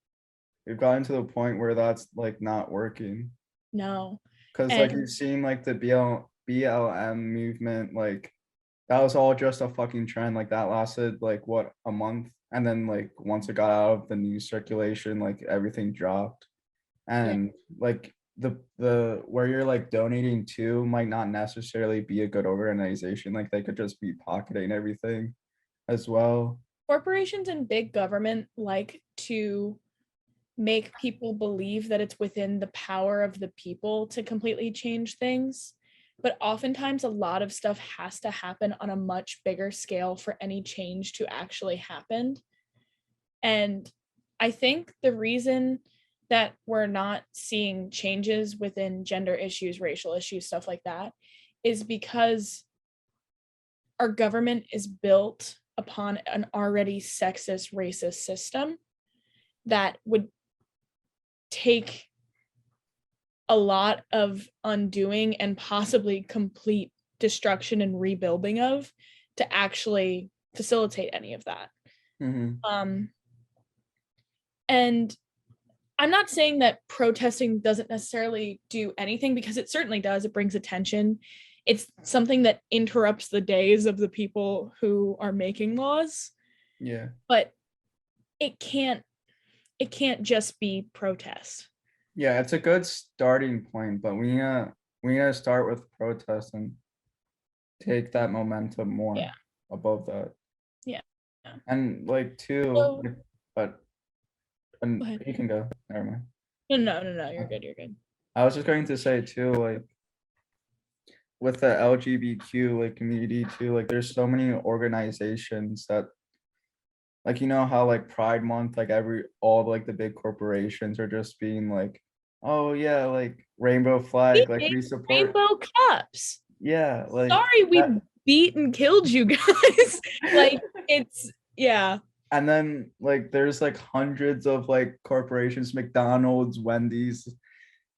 we've gotten to the point where that's like not working. No. Because like And you've seen like the BLM movement, like that was all just a fucking trend. Like that lasted like what, a month, and then like once it got out of the news circulation, like everything dropped. yeah, And like the where you're like donating to might not necessarily be a good organization. Like they could just be pocketing everything as well. corporations and big government like to make people believe that it's within the power of the people to completely change things. But oftentimes, a lot of stuff has to happen on a much bigger scale for any change to actually happen. And I think the reason that we're not seeing changes within gender issues, racial issues, stuff like that, is because our government is built upon an already sexist, racist system that would take a lot of undoing and possibly complete destruction and rebuilding of to actually facilitate any of that. And I'm not saying that protesting doesn't necessarily do anything, because it certainly does. It brings attention. It's something that interrupts the days of the people who are making laws. Yeah. But it can't just be protest. Yeah, it's a good starting point, but we need to start with protest and take that momentum more above that. Yeah. And like too, So, but you can go. Never mind. No, you're good. I was just going to say too, like with the LGBTQ like community too, like there's so many organizations that, like, you know how like Pride Month, like all like the big corporations are just being like, oh yeah, like rainbow flag, like we support rainbow cups. Yeah, like sorry we beat and killed you guys. Like, it's and then like there's like hundreds of like corporations, McDonald's, Wendy's,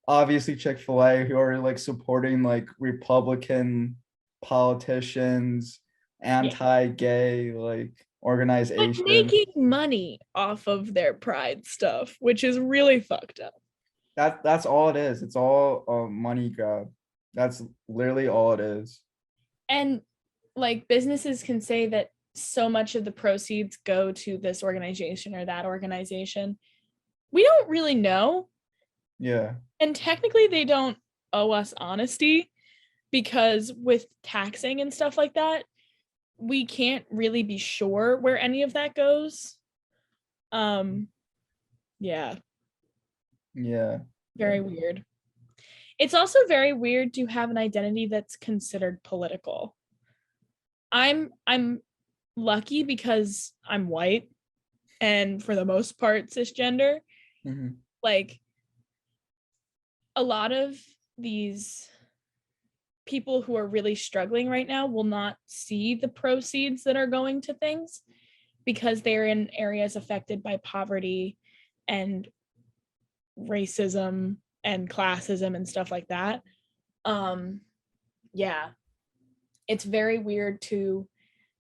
obviously Chick-fil-A, who are like supporting like Republican politicians, anti-gay like organizations, but making money off of their pride stuff, which is really fucked up. That's all it is. It's all a money grab. That's literally all it is. And like businesses can say that so much of the proceeds go to this organization or that organization. We don't really know. Yeah. And technically they don't owe us honesty, because with taxing and stuff like that, we can't really be sure where any of that goes. Yeah. Very weird. It's also very weird to have an identity that's considered political. I'm lucky because I'm white and for the most part cisgender. Like, a lot of these people who are really struggling right now will not see the proceeds that are going to things because they're in areas affected by poverty and racism and classism and stuff like that. It's very weird to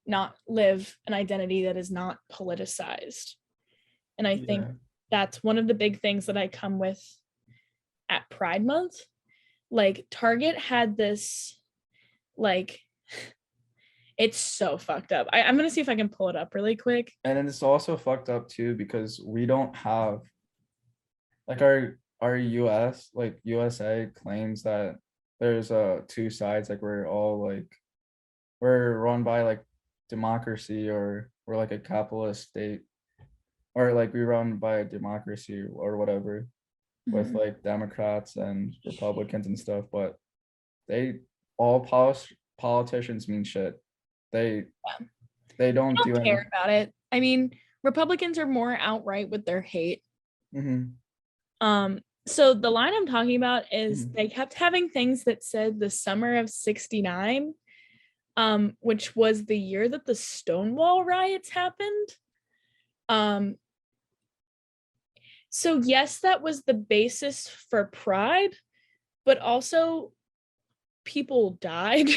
not live an identity that is not politicized. And I think that's one of the big things that I come with at Pride Month. Like, Target had this, like, it's so fucked up. I'm gonna see if I can pull it up really quick. And then it's also fucked up too because we don't have, like, our US, like USA claims that there's two sides, like we're run by like democracy, or we're like a capitalist state, or like we run by a democracy or whatever, with like Democrats and Republicans and stuff, but politicians mean shit. They don't do care about it. I mean, Republicans are more outright with their hate. So the line I'm talking about is they kept having things that said the summer of '69, which was the year that the Stonewall riots happened. So yes, that was the basis for Pride, but also people died.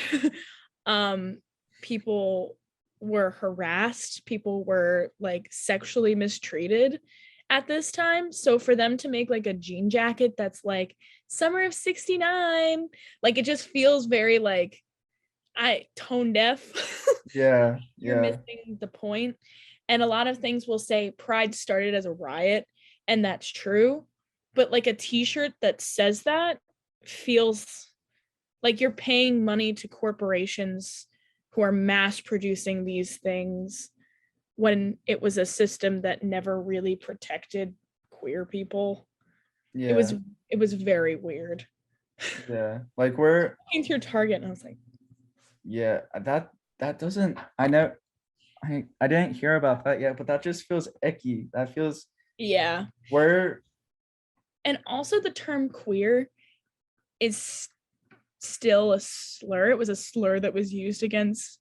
People were harassed, people were like sexually mistreated at this time. So for them to make like a jean jacket that's like summer of '69, like, it just feels very like tone deaf. You're missing the point. And a lot of things will say Pride started as a riot, and that's true, but like a t-shirt that says that feels like you're paying money to corporations who are mass producing these things when it was a system that never really protected queer people. It was very weird. Like, we're into your Target and I was like, that doesn't, I know, I didn't hear about that yet, but that just feels icky. That feels, And also the term queer is still a slur. It was a slur that was used against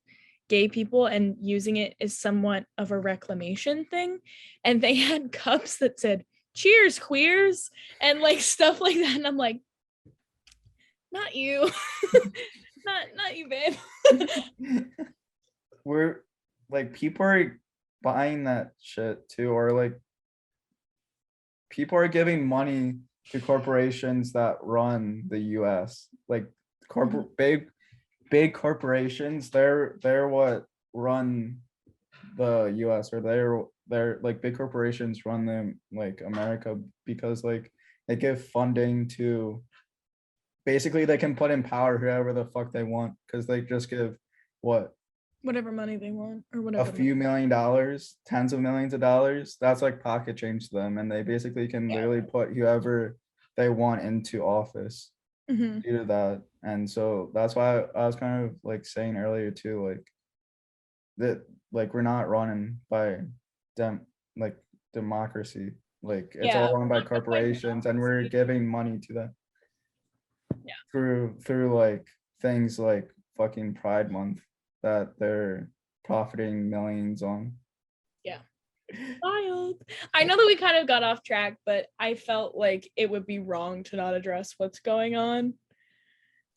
gay people, and using it is somewhat of a reclamation thing. And they had cups that said, "Cheers, queers," and like stuff like that. And I'm like, not you. not you, babe. We're like, people are buying that shit too, or like people are giving money to corporations that run the US. Like big corporations, they're what run the US, or they're like big corporations run them, like America, because like they give funding to, basically they can put in power whoever the fuck they want, because they just give what, Whatever money they want, or a whatever. few $1 million, tens of millions of dollars. That's like pocket change to them, and they basically can literally put whoever they want into office Mm-hmm. due to that. And so that's why I was kind of like saying earlier too, like that, like we're not running by like democracy. Like it's all run by corporations, and we're giving money to them through like things like fucking Pride Month that they're profiting millions on. Yeah. Wild. I know that we kind of got off track, but I felt like it would be wrong to not address what's going on.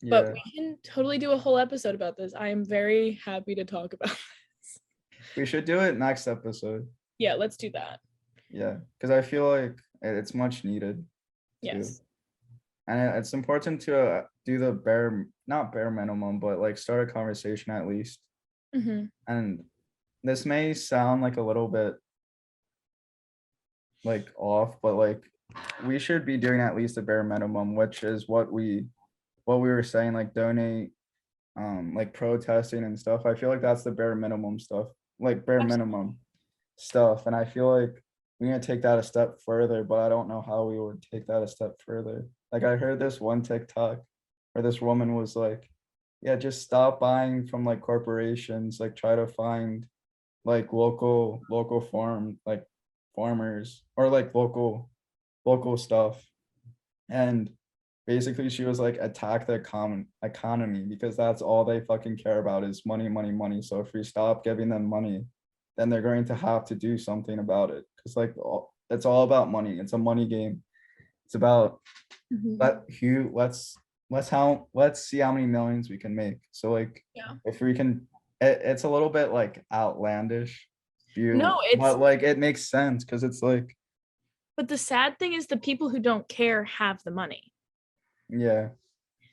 But we can totally do a whole episode about this. I am very happy to talk about this. We should do it next episode. Yeah, let's do that. Yeah, because I feel like it's much needed. Yes. And it's important to do the not bare minimum, but like start a conversation at least. Mm-hmm. And this may sound like a little bit like off, but like we should be doing at least a bare minimum, which is what we were saying, like donate, like protesting and stuff. I feel like that's the bare minimum stuff, like bare minimum stuff. And I feel like we need to take that a step further, but I don't know how we would take that a step further. Like I heard this one TikTok where this woman was like, yeah, just stop buying from like corporations, like try to find like local farmers, or like local stuff. And basically she was like, attack the common economy, because that's all they fucking care about is money, money, money. So if we stop giving them money, then they're going to have to do something about it, because like it's all about money. It's a money game. It's about let's see how many millions we can make. So like if we can, it's a little bit like outlandish view, but like it makes sense, because it's like, but the sad thing is the people who don't care have the money. Yeah.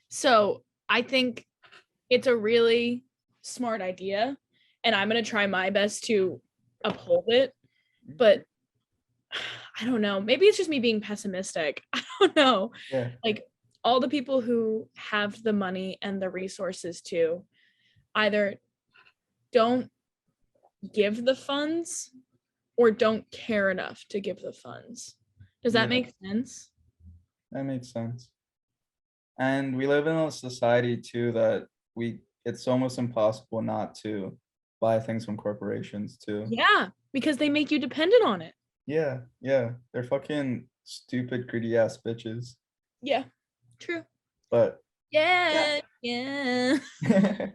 So I think it's a really smart idea, and I'm going to try my best to uphold it. But I don't know. Maybe it's just me being pessimistic. I don't know. Yeah. Like all the people who have the money and the resources to either don't give the funds or don't care enough to give the funds. Does that make sense? That makes sense. And we live in a society too that it's almost impossible not to buy things from corporations too. Yeah, because they make you dependent on it. Yeah, they're fucking stupid, greedy ass bitches. Yeah, true. But yeah. Do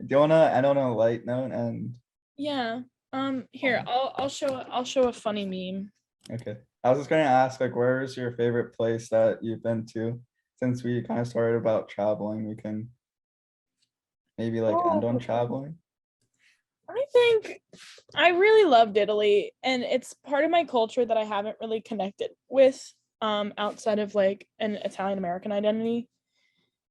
you wanna end on a light note? And here, I'll show a funny meme. Okay, I was just gonna ask, like, where is your favorite place that you've been to? Since we kind of started about traveling, we can maybe like end on traveling. I think I really loved Italy, and it's part of my culture that I haven't really connected with outside of like an Italian American identity.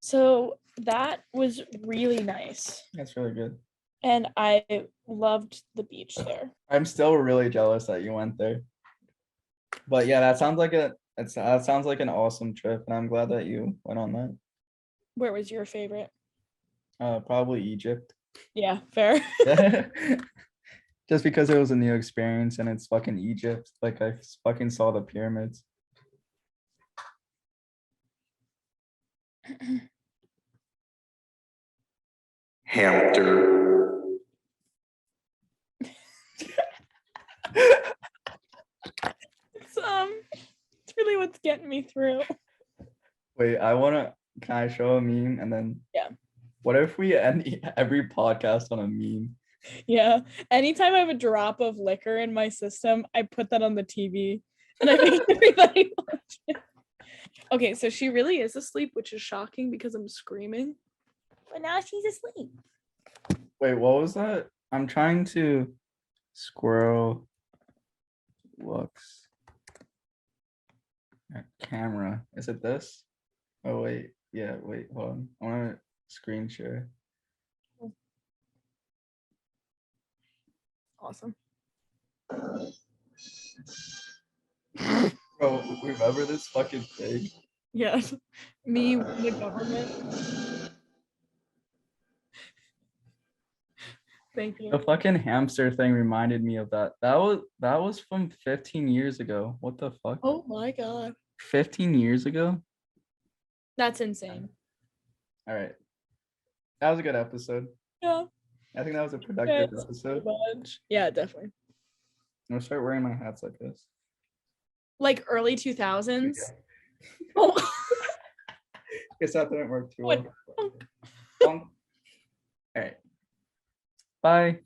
So that was really nice. That's really good. And I loved the beach there. I'm still really jealous that you went there. But yeah, that sounds like an awesome trip, and I'm glad that you went on that. Where was your favorite? Probably Egypt. Yeah, fair. Just because it was a new experience, and it's fucking Egypt. Like I fucking saw the pyramids. Hamster. It's really what's getting me through. Wait, can I show a meme and then? Yeah. What if we end every podcast on a meme? Yeah. Anytime I have a drop of liquor in my system, I put that on the TV and I make everybody watch it. Okay, so she really is asleep, which is shocking because I'm screaming. But now she's asleep. Wait, what was that? I'm trying to squirrel looks at camera. Is it this? Oh wait, yeah, wait, hold on. I want to screen share. Awesome. Bro, remember this fucking thing? Yes. Me, the government. Thank The you. fucking hamster thing reminded me of that. That was from 15 years ago. What the fuck? Oh my god. 15 years ago? That's insane. All right. That was a good episode. Yeah. I think that was a productive Yes, episode. so much. Yeah, definitely. I'm gonna start wearing my hats like this. Like early 2000s. Yeah. Oh. Guess that didn't work too What? well. All right. Bye.